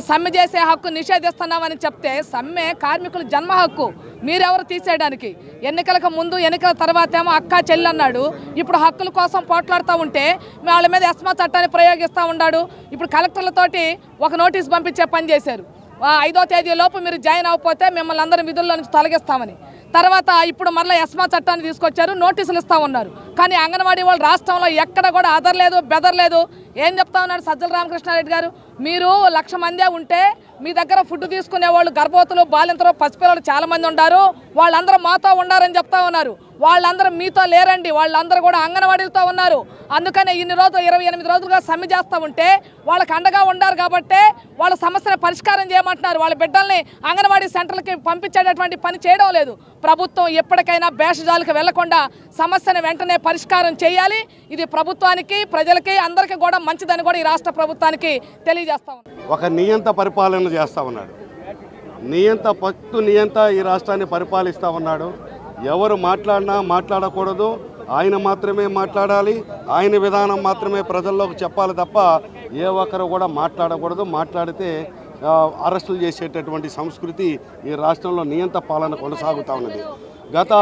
సమ్మె చేసే హక్కు నిషేధిస్తున్నామని చెప్తే, సమ్మె కార్మికుల జన్మ హక్కు, మీరెవరు తీసేయడానికి? ఎన్నికలకు ముందు ఎన్నికల తర్వాత ఏమో అక్క చెల్లి అన్నాడు, ఇప్పుడు హక్కుల కోసం పోట్లాడుతూ ఉంటే వాళ్ళ మీద ఎస్మా చట్టాన్ని ప్రయోగిస్తూ ఉన్నాడు. ఇప్పుడు కలెక్టర్లతోటి ఒక నోటీస్ పంపించే పని చేశారు. 5వ తేదీలోపు మీరు జాయిన్ అవ్వకపోతే మిమ్మల్ని అందరూ విధుల్లో నుంచి తొలగిస్తామని. తర్వాత ఇప్పుడు మరలా ఎస్మా చట్టాన్ని తీసుకొచ్చారు, నోటీసులు ఇస్తూ ఉన్నారు. కానీ అంగన్వాడీ వాళ్ళు రాష్ట్రంలో ఎక్కడ కూడా అదరలేదు, బెదరలేదు. ఏం చెప్తా ఉన్నారు సజ్జల రామకృష్ణారెడ్డి గారు, మీరు 1,00,000 మందే ఉంటే మీ దగ్గర ఫుడ్ తీసుకునే వాళ్ళు గర్భవతులు, బాలింతలు, పసిపిల్లలు చాలా మంది ఉన్నారు, వాళ్ళందరూ మాతో ఉండారని చెప్తా ఉన్నారు. వాళ్ళందరూ మీతో లేరండి, వాళ్ళందరూ కూడా అంగన్వాడీలతో ఉన్నారు. అందుకనే ఇన్ని రోజులు 28 రోజులుగా సమ్మె చేస్తూ ఉంటే వాళ్ళకి అండగా ఉండారు కాబట్టి వాళ్ళ సమస్యను పరిష్కారం చేయమంటున్నారు. వాళ్ళ బిడ్డల్ని అంగన్వాడీ సెంటర్లకి పంపించేటటువంటి పని చేయడం లేదు. ప్రభుత్వం ఎప్పటికైనా భేషజాలకు వెళ్లకుండా సమస్యను వెంటనే పరిష్కారం చేయాలి. ఇది ప్రభుత్వానికి, ప్రజలకి, అందరికీ కూడా మంచిదని కూడా ఈ రాష్ట్ర ప్రభుత్వానికి తెలియజేస్తా ఉన్నాం. ఒక నియంత పరిపాలన చేస్తూ ఉన్నాడు. నియంత ఈ రాష్ట్రాన్ని పరిపాలిస్తూ ఉన్నాడు. ఎవరు మాట్లాడినా మాట్లాడకూడదు, ఆయన మాత్రమే మాట్లాడాలి, ఆయన విధానం మాత్రమే ప్రజల్లోకి చెప్పాలి తప్ప ఏ ఒక్కరు కూడా మాట్లాడకూడదు. మాట్లాడితే అరెస్టులు చేసేటటువంటి సంస్కృతి ఈ రాష్ట్రంలో నియంత పాలన కొనసాగుతూ ఉన్నది. గత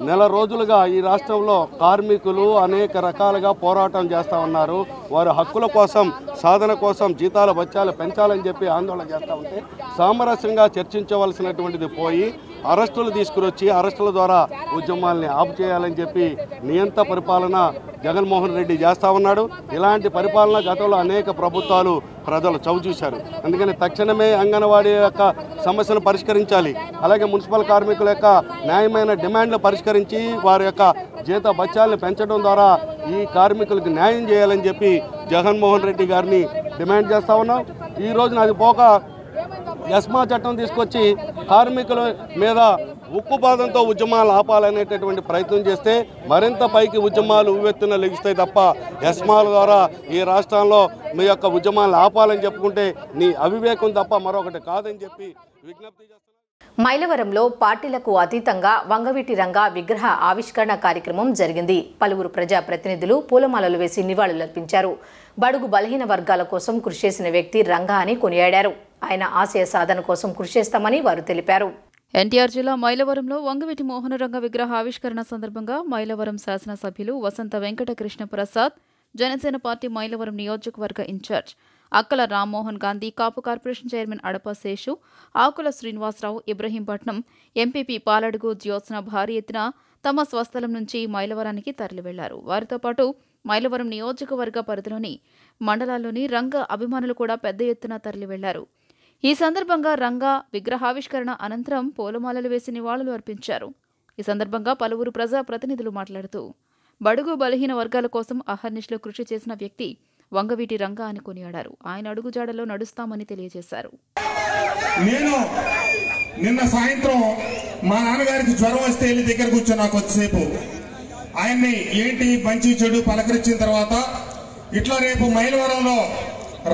నెల రోజులుగా ఈ రాష్ట్రంలో కార్మికులు అనేక రకాలుగా పోరాటం చేస్తూ ఉన్నారు. వారి హక్కుల కోసం, సాధన కోసం జీతాలు బత్యాలు పెంచాలని చెప్పి ఆందోళన చేస్తూ ఉంటే సామరస్యంగా చర్చించవలసినటువంటిది పోయి అరెస్టులు తీసుకురొచ్చి అరెస్టుల ద్వారా ఉద్యమాల్ని ఆపు చేయాలని చెప్పి నియంత పరిపాలన జగన్మోహన్ రెడ్డి చేస్తూ ఉన్నాడు. ఇలాంటి పరిపాలన గతంలో అనేక ప్రభుత్వాలు ప్రజలు చవిచూశారు. అందుకని తక్షణమే అంగన్వాడీ యొక్క సమస్యను పరిష్కరించాలి. అలాగే మున్సిపల్ కార్మికుల యొక్క న్యాయమైన డిమాండ్లు పరిష్కరించి వారి యొక్క జీత బత్యాలను పెంచడం ద్వారా ఈ కార్మికులకు న్యాయం చేయాలని చెప్పి జగన్మోహన్ రెడ్డి గారిని డిమాండ్ చేస్తూ ఉన్నాం. ఈ రోజున అది పోక ఎస్మా చట్టం తీసుకొచ్చి కార్మికుల మీద ఉక్కుపాదంతో ఉద్యమాలు ఆపాలనేటటువంటి ప్రయత్నం చేస్తే మరింత పైకి ఉద్యమాలు ఉవ్వెత్తున లెగిస్తాయి తప్ప ఎస్మాల ద్వారా ఈ రాష్ట్రంలో మీ యొక్క ఉద్యమాలు ఆపాలని చెప్పుకుంటే నీ అవివేకం తప్ప మరొకటి కాదని చెప్పి విజ్ఞప్తి చేస్తున్నారు. మైలవరంలో పార్టీలకు అతీతంగా వంగవీటి రంగా విగ్రహ ఆవిష్కరణ కార్యక్రమం జరిగింది. పలువురు ప్రజాప్రతినిధులు పూలమాలలు వేసి నివాళులర్పించారు. బడుగు బలహీన వర్గాల కోసం కృషి చేసిన వ్యక్తి రంగా అని కొనియాడారు. ఆయన ఆశయ సాధన కోసం కృషి చేస్తామని వారు తెలిపారు. ఎన్టీఆర్ జిల్లా మైలవరంలో వంగవీటి మోహనరంగ విగ్రహ ఆవిష్కరణ సందర్భంగా మైలవరం శాసనసభ్యులు వసంత వెంకటకృష్ణ ప్రసాద్, జనసేన పార్టీ మైలవరం నియోజకవర్గ ఇన్ఛార్జ్ అక్కల రామ్మోహన్ గాంధీ, కాపు కార్పొరేషన్ చైర్మన్ అడప శేషు, ఆకుల శ్రీనివాసరావు, ఇబ్రహీంపట్నం ఎంపీపీ పాలడుగు జ్యోత్స్న భారీ ఎత్తున తమ స్వస్థలం నుంచి మైలవరానికి తరలి వెళ్లారు. వారితో పాటు మైలవరం నియోజకవర్గ పరిధిలోని మండలాల్లోని రంగ అభిమానులు కూడా పెద్ద ఎత్తున తరలి వెళ్లారు. ఈ సందర్భంగా రంగా విగ్రహావిష్కరణ అనంతరం పూలమాలలు వేసి నివాళులు అర్పించారు. ఈ సందర్భంగా పలువురు ప్రజాప్రతినిధులు మాట్లాడుతూ బడుగు బలహీన వర్గాల కోసం అహర్నిశలు కృషి చేసిన వ్యక్తి వంగవీటి రంగా అని కొనియాడారు. ఆయన అడుగుజాడలో నడుస్తామని తెలియజేశారు. నేను నిన్న సాయంత్రం మా నాన్నగారికి జ్వరం వస్తే వెళ్ళి దగ్గర కూర్చొని కొద్దిసేపు ఆయన్ని ఏంటి మంచి చెడు పలకరించిన తర్వాత ఇట్లా రేపు మైలవరంలో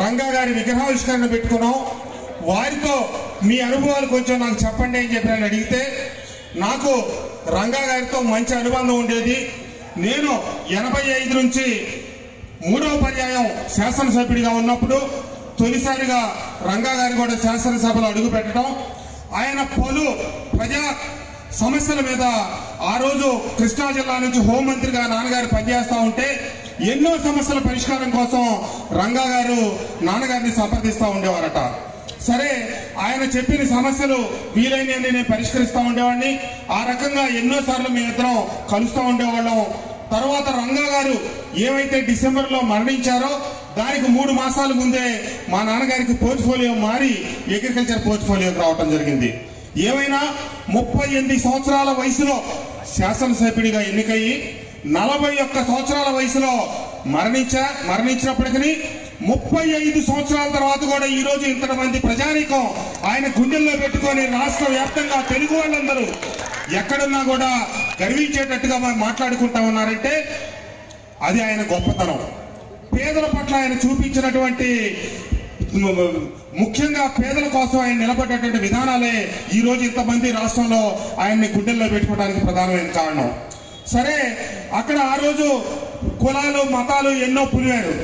రంగా గారి విగ్రహావిష్కరణ పెట్టుకున్నాం, వారితో మీ అనుభవాలు కొంచెం నాకు చెప్పండి అని చెప్పి నేను అడిగితే నాకు రంగా గారితో మంచి అనుబంధం ఉండేది. నేను 85 నుంచి 3వ పర్యాయం శాసనసభ్యుడిగా ఉన్నప్పుడు తొలిసారిగా రంగా గారు కూడా శాసనసభలో అడుగు పెట్టడం, ఆయన పలు ప్రజా సమస్యల మీద ఆ రోజు కృష్ణా జిల్లా నుంచి హోంమంత్రిగా నాన్నగారు పనిచేస్తూ ఉంటే ఎన్నో సమస్యల పరిష్కారం కోసం రంగా గారు నాన్నగారిని సంప్రదిస్తూ ఉండేవారట. సరే, ఆయన చెప్పిన సమస్యలు వీలైనన్ని నేను పరిష్కరిస్తూ ఉండేవాడిని. ఆ రకంగా ఎన్నోసార్లు మేమిద్దరం కలుస్తూ ఉండేవాళ్ళం. తర్వాత రంగా గారు ఏమైతే డిసెంబర్లో మరణించారో దానికి 3 మాసాల ముందే మా నాన్నగారికి పోర్ట్ఫోలియో మారి అగ్రికల్చర్ పోర్ట్ఫోలియోకి రావడం జరిగింది. ఏమైనా 38 సంవత్సరాల వయసులో శాసనసభ్యుడిగా ఎన్నికయ్యి 41 సంవత్సరాల వయసులో మరణించినప్పటికీ 35 సంవత్సరాల తర్వాత కూడా ఈ రోజు ఇంతమంది ప్రజానీకం ఆయన గుండెల్లో పెట్టుకొని రాష్ట్ర వ్యాప్తంగా తెలుగు వాళ్ళందరూ ఎక్కడున్నా కూడా గర్వించేటట్టుగా మాట్లాడుకుంటా ఉన్నారంటే అది ఆయన గొప్పతనం. పేదల పట్ల ఆయన చూపించినటువంటి, ముఖ్యంగా పేదల కోసం ఆయన నిలబడేటువంటి విధానాలే ఈ రోజు ఇంతమంది రాష్ట్రంలో ఆయన్ని గుండెల్లో పెట్టుకోవడానికి ప్రధానమైన కారణం. సరే, అక్కడ ఆ రోజు కులాలు మతాలు ఎన్నో పులివారు.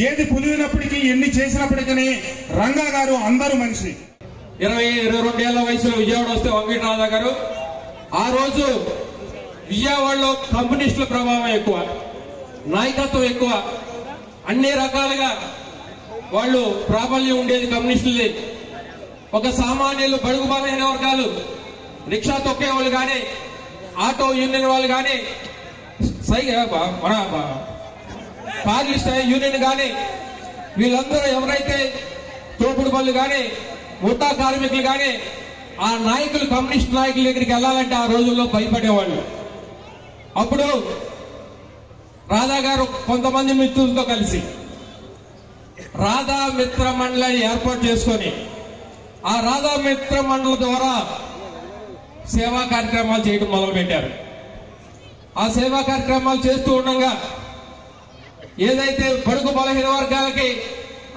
ఏది పులివినప్పటికీ ఎన్ని చేసినప్పటికీ రంగా గారు అందరూ మనిషి. 22 ఏళ్ల వయసులో విజయవాడ వస్తే వంగవీటి రాజా గారు ఆ రోజు విజయవాడలో కమ్యూనిస్టుల ప్రభావం ఎక్కువ, నాయకత్వం ఎక్కువ, అన్ని రకాలుగా వాళ్ళు ప్రాబల్యం ఉండేది కమ్యూనిస్టులది. ఒక సామాన్యులు బడుగు బలహీన వర్గాలు రిక్షా తొక్కే వాళ్ళు కానీ, ఆటో యూనియన్ వాళ్ళు కానీ, మన కార్లిస్ట్ యూనియన్ కానీ, వీళ్ళందరూ ఎవరైతే తోపుడు పనులు కానీ ముఠా కార్మికులు కానీ ఆ నాయకులు కమ్యూనిస్ట్ నాయకుల దగ్గరికి వెళ్ళాలంటే ఆ రోజుల్లో భయపడేవాళ్ళు. అప్పుడు రాధా గారు కొంతమంది మిత్రులతో కలిసి రాధా మిత్ర మండలిని ఏర్పాటు చేసుకొని ఆ రాధా మిత్ర మండలి ద్వారా సేవా కార్యక్రమాలు చేయడం మొదలుపెట్టారు. ఆ సేవా కార్యక్రమాలు చేస్తూ ఉండగా ఏదైతే బడుగు బలహీన వర్గాలకి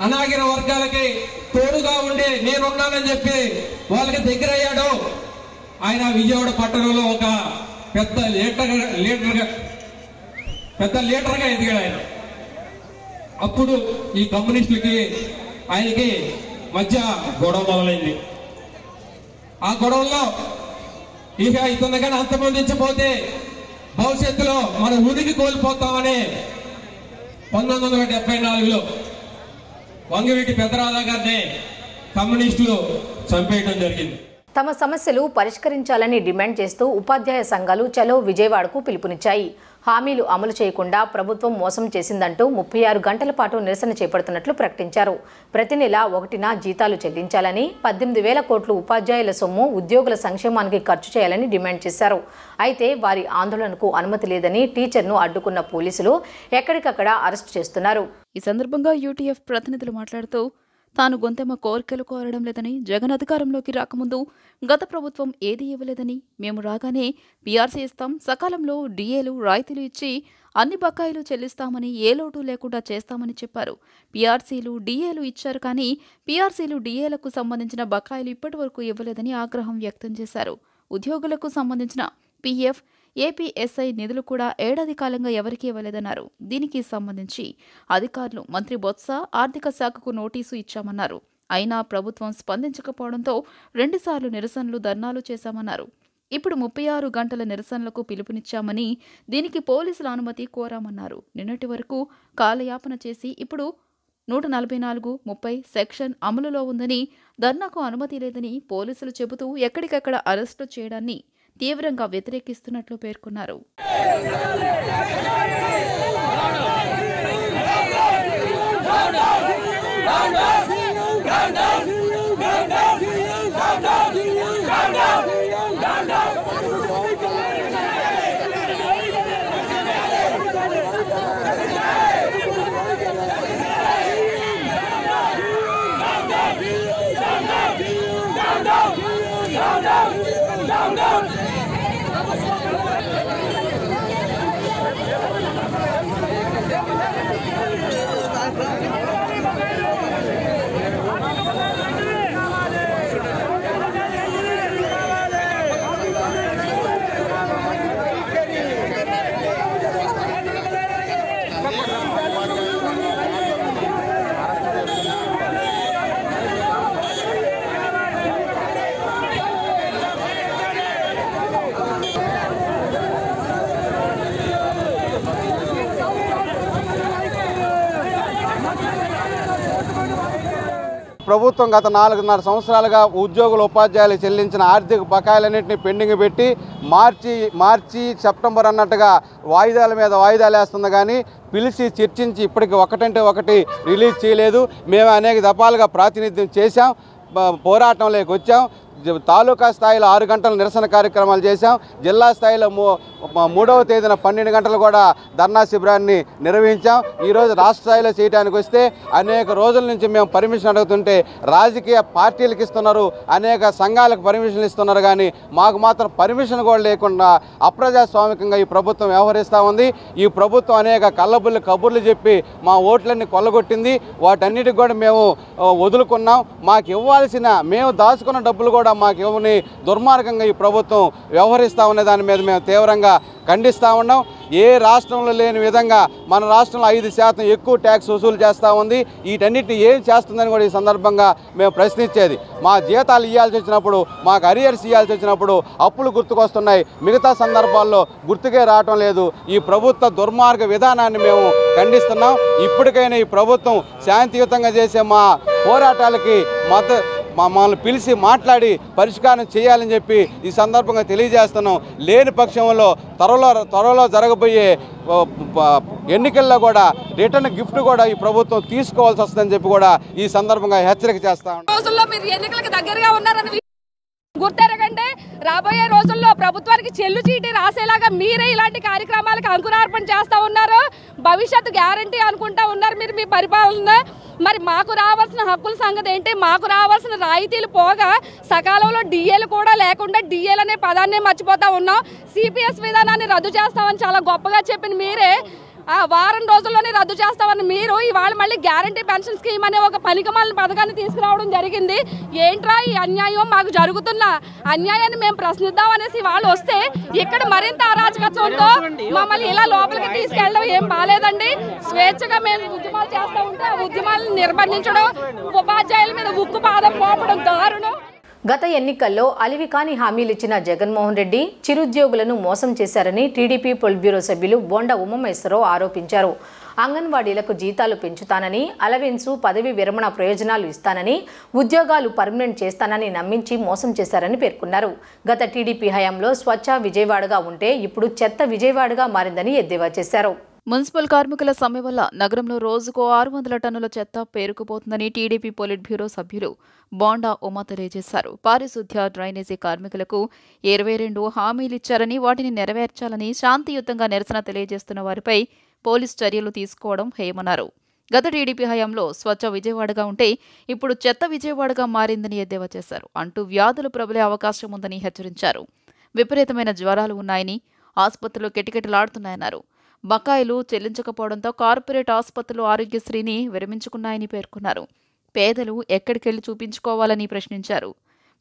అనాగిన వర్గాలకి తోడుగా ఉండి నేనున్నానని చెప్పి వాళ్ళకి దగ్గర అయ్యాడో ఆయన విజయవాడ పట్టణంలో ఒక పెద్ద లీడర్గా ఎదిగాడు ఆయన. అప్పుడు ఈ కమ్యూనిస్టులకి ఆయనకి మధ్య గొడవ మొదలైంది. ఆ గొడవల్లో ఇక ఇతను కానీ అంతమొందించకపోతే భవిష్యత్తులో మన ఉనికి కోల్పోతామని 1974లో వంగవీటి పెద్దరాధా గారిని కమ్యూనిస్టులు చంపేయడం జరిగింది. తమ సమస్యలు పరిష్కరించాలని డిమాండ్ చేస్తూ ఉపాధ్యాయ సంఘాలు చలో విజయవాడకు పిలుపునిచ్చాయి. హామీలు అమలు చేయకుండా ప్రభుత్వం మోసం చేసిందంటూ 36 గంటల పాటు నిరసన చేపడుతున్నట్లు ప్రకటించారు. ప్రతి నెల 1న జీతాలు చెల్లించాలని, 18,000 కోట్లు ఉపాధ్యాయుల సొమ్ము ఉద్యోగుల సంక్షేమానికి ఖర్చు చేయాలని డిమాండ్ చేశారు. అయితే వారి ఆందోళనకు అనుమతి లేదని టీచర్ను అడ్డుకున్న పోలీసులు ఎక్కడికక్కడ అరెస్టు చేస్తున్నారు. ఈ సందర్భంగా యూటీఎఫ్ ప్రతినిధులు మాట్లాడుతూ తాను గొంతెమ్మ కోరికలు కోరడం లేదని, జగన్ అధికారంలోకి రాకముందు గత ప్రభుత్వం ఏది ఇవ్వలేదని, మేము రాగానే పీఆర్సీ ఇస్తాం, సకాలంలో డిఏలు రాయితీలు ఇచ్చి అన్ని బకాయిలు చెల్లిస్తామని, ఏ లోటు లేకుండా చేస్తామని చెప్పారు. పీఆర్సీలు డిఏలు ఇచ్చారు కానీ పీఆర్సీలు డిఏలకు సంబంధించిన బకాయిలు ఇప్పటి వరకు ఇవ్వలేదని ఆగ్రహం వ్యక్తం చేశారు. ఉద్యోగులకు సంబంధించిన పీఎఫ్, ఏపీఎస్ఐ నిధులు కూడా ఏడాది కాలంగా ఎవరికీ ఇవ్వలేదన్నారు. దీనికి సంబంధించి అధికారులు మంత్రి బొత్స ఆర్థిక శాఖకు నోటీసు ఇచ్చామన్నారు. అయినా ప్రభుత్వం స్పందించకపోవడంతో 2 సార్లు నిరసనలు, ధర్నాలు చేశామన్నారు. ఇప్పుడు 36 గంటల నిరసనలకు పిలుపునిచ్చామని, దీనికి పోలీసుల అనుమతి కోరామన్నారు. నిన్నటి వరకు కాలయాపన చేసి ఇప్పుడు 144(30) సెక్షన్ అమలులో ఉందని, ధర్నాకు అనుమతి లేదని పోలీసులు చెబుతూ ఎక్కడికక్కడ అరెస్టు చేయడాన్ని తీవ్రంగా వ్యతిరేకిస్తున్నట్లు పేర్కొన్నారు. ప్రభుత్వం గత 4.5 సంవత్సరాలుగా ఉద్యోగుల ఉపాధ్యాయులు చెల్లించిన ఆర్థిక బకాయిలన్నింటినీ పెండింగ్ పెట్టి మార్చి సెప్టెంబర్ అన్నట్టుగా వాయిదాల మీద వాయిదాలు వేస్తుంది. కానీ పిలిచి చర్చించి ఇప్పటికి ఒకటంటే ఒకటి రిలీజ్ చేయలేదు. మేము అనేక దఫాలుగా ప్రాతినిధ్యం చేశాం, పోరాటంలోకి వచ్చాం. తాలూకా స్థాయిలో 6 గంటల నిరసన కార్యక్రమాలు చేశాం. జిల్లా స్థాయిలో 3వ తేదీన 12 గంటలు కూడా ధర్నా శిబిరాన్ని నిర్వహించాం. ఈరోజు రాష్ట్ర స్థాయిలో చేయడానికి వస్తే అనేక రోజుల నుంచి మేము పర్మిషన్ అడుగుతుంటే రాజకీయ పార్టీలకు ఇస్తున్నారు, అనేక సంఘాలకు పర్మిషన్లు ఇస్తున్నారు. కానీ మాకు మాత్రం పర్మిషన్ కూడా లేకుండా అప్రజాస్వామికంగా ఈ ప్రభుత్వం వ్యవహరిస్తూ ఉంది. ఈ ప్రభుత్వం అనేక కళ్ళబుల్లి కబుర్లు చెప్పి మా ఓట్లన్నీ కొల్లగొట్టింది. వాటన్నిటికి కూడా మేము వదులుకున్నాం. మాకు ఇవ్వాల్సిన, మేము దాచుకున్న డబ్బులు కూడా మాకు ఇవ్వని దుర్మార్గంగా ఈ ప్రభుత్వం వ్యవహరిస్తూ ఉన్న దాని మీద మేము తీవ్రంగా ఖండిస్తూ ఉన్నాం. ఏ రాష్ట్రంలో లేని విధంగా మన రాష్ట్రంలో 5% ఎక్కువ ట్యాక్స్ వసూలు చేస్తూ ఉంది. వీటన్నిటిని ఏం చేస్తుందని కూడా ఈ సందర్భంగా మేము ప్రశ్నించేది. మా జీతాలు ఇవ్వాల్సి వచ్చినప్పుడు, మాకు అరియర్స్ ఇవ్వాల్సి వచ్చినప్పుడు అప్పులు గుర్తుకొస్తున్నాయి, మిగతా సందర్భాల్లో గుర్తుకే రావటం లేదు. ఈ ప్రభుత్వ దుర్మార్గ విధానాన్ని మేము ఖండిస్తున్నాం. ఇప్పటికైనా ఈ ప్రభుత్వం శాంతియుతంగా చేసే మా పోరాటాలకి మమ్మల్ని పిలిచి మాట్లాడి పరిష్కారం చేయాలని చెప్పి ఈ సందర్భంగా తెలియజేస్తున్నాం. లేని పక్షంలో త్వరలో జరగబోయే ఎన్నికల్లో కూడా రిటర్న్ గిఫ్ట్ కూడా ఈ ప్రభుత్వం తీసుకోవాల్సి వస్తుందని చెప్పి కూడా ఈ సందర్భంగా హెచ్చరిక చేస్తా ఉన్నాం. గుర్తెరగండి. రాబోయే రోజుల్లో ప్రభుత్వానికి చెల్లు చీటీ రాసేలాగా మీరే ఇలాంటి కార్యక్రమాలకు అంకురార్పణ చేస్తూ ఉన్నారు. భవిష్యత్తు గ్యారంటీ అనుకుంటా ఉన్నారు మీరు మీ పరిపాలన. మరి మాకు రావాల్సిన హక్కుల సంగతి ఏంటి? మాకు రావాల్సిన రాయితీలు పోగా సకాలంలో డిఏలు కూడా లేకుండా డిఏలు అనే పదాన్ని మర్చిపోతా ఉన్నాం. సిపిఎస్ విధానాన్ని రద్దు చేస్తామని చాలా గొప్పగా చెప్పిన మీరే వారం రోజుల్లోనే రద్దు చేస్తామని మీరు ఇవాళ మళ్ళీ గ్యారంటీ పెన్షన్ స్కీమ్ అనే ఒక పనికిమాలిన పథకాన్ని తీసుకురావడం జరిగింది. ఏంట్రా ఈ అన్యాయం? మాకు జరుగుతున్న అన్యాయాన్ని మేము ప్రశ్నిద్దాం అనేసి వాళ్ళు వస్తే ఇక్కడ మరింత అరాచకత్వంతో మమ్మల్ని ఇలా లోపలికి తీసుకెళ్ళడం ఏం బాలేదండి. స్వేచ్ఛగా మేము ఉద్యమాలు చేస్తూ ఉంటే ఆ ఉద్యమాలను నిర్బంధించడం, ఉపాధ్యాయుల మీద ఉక్కు పాదం మోపడం దారుణం. గత ఎన్నికల్లో అలివికాని హామీలిచ్చిన జగన్మోహన్ రెడ్డి చిరుద్యోగులను మోసం చేశారని టీడీపీ పొలిట్ బ్యూరో సభ్యులు బోండా ఉమామహేశ్వరరావు ఆరోపించారు. అంగన్వాడీలకు జీతాలు పెంచుతానని, అలవెన్సు, పదవి విరమణ ప్రయోజనాలు ఇస్తానని, ఉద్యోగాలు పర్మనెంట్ చేస్తానని నమ్మించి మోసం చేశారని పేర్కొన్నారు. గత టీడీపీ హయాంలో స్వచ్ఛ విజయవాడగా ఉంటే ఇప్పుడు చెత్త విజయవాడగా మారిందని ఎద్దేవా చేశారు. మున్సిపల్ కార్మికుల సమ్మె వల్ల నగరంలో రోజుకో 600 టన్నుల చెత్త పేరుకుపోతుందని టీడీపీ పొలిట్ బ్యూరో సభ్యులు బోండా ఉమా తెలియజేశారు. పారిశుద్ధ్య, డ్రైనేజీ కార్మికులకు 22 హామీలిచ్చారని, వాటిని నెరవేర్చాలని శాంతియుతంగా నిరసన తెలియజేస్తున్న వారిపై పోలీసు చర్యలు తీసుకోవడం హేయమన్నారు. గత టీడీపీ హయాంలో స్వచ్ఛ విజయవాడగా ఉంటే ఇప్పుడు చెత్త విజయవాడగా మారిందని ఎద్దేవా చేశారు. అంటూ వ్యాధులు ప్రబలే అవకాశం ఉందని హెచ్చరించారు. విపరీతమైన జ్వరాలు ఉన్నాయని, ఆసుపత్రులు కిటకిటలాడుతున్నాయన్నారు. బకాయిలు చెల్లించకపోవడంతో కార్పొరేట్ ఆసుపత్రులు ఆరోగ్యశ్రీని విరమించుకున్నాయని పేర్కొన్నారు. పేదలు ఎక్కడికెళ్లి చూపించుకోవాలని ప్రశ్నించారు.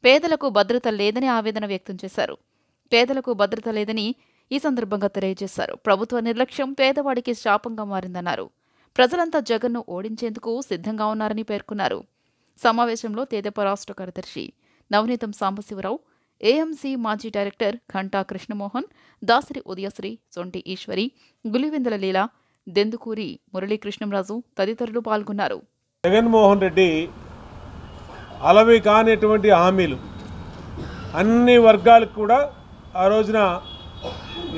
పేదలకు భద్రత లేదని ఆవేదన వ్యక్తం చేశారు. పేదలకు భద్రత లేదని ఈ సందర్భంగా తెలియజేశారు. ప్రభుత్వ నిర్లక్ష్యం పేదవాడికి శాపంగా మారిందన్నారు. ప్రజలంతా జగన్ను ఓడించేందుకు సిద్ధంగా ఉన్నారని పేర్కొన్నారు. సమావేశంలో తెదేపా రాష్ట్ర కార్యదర్శి నవనీతం సాంబశివరావు, ఏఎంసీ మాజీ డైరెక్టర్ ఘంటా కృష్ణమోహన్, దాసరి ఉదయశ్రీ, సొంటి ఈశ్వరి, గులివెందల లీలా, దెందుకూరి మురళీకృష్ణంరాజు తదితరులు పాల్గొన్నారు. జగన్మోహన్ రెడ్డి అలవి కానిటువంటి హామీలు అన్ని వర్గాలకు కూడా ఆ రోజున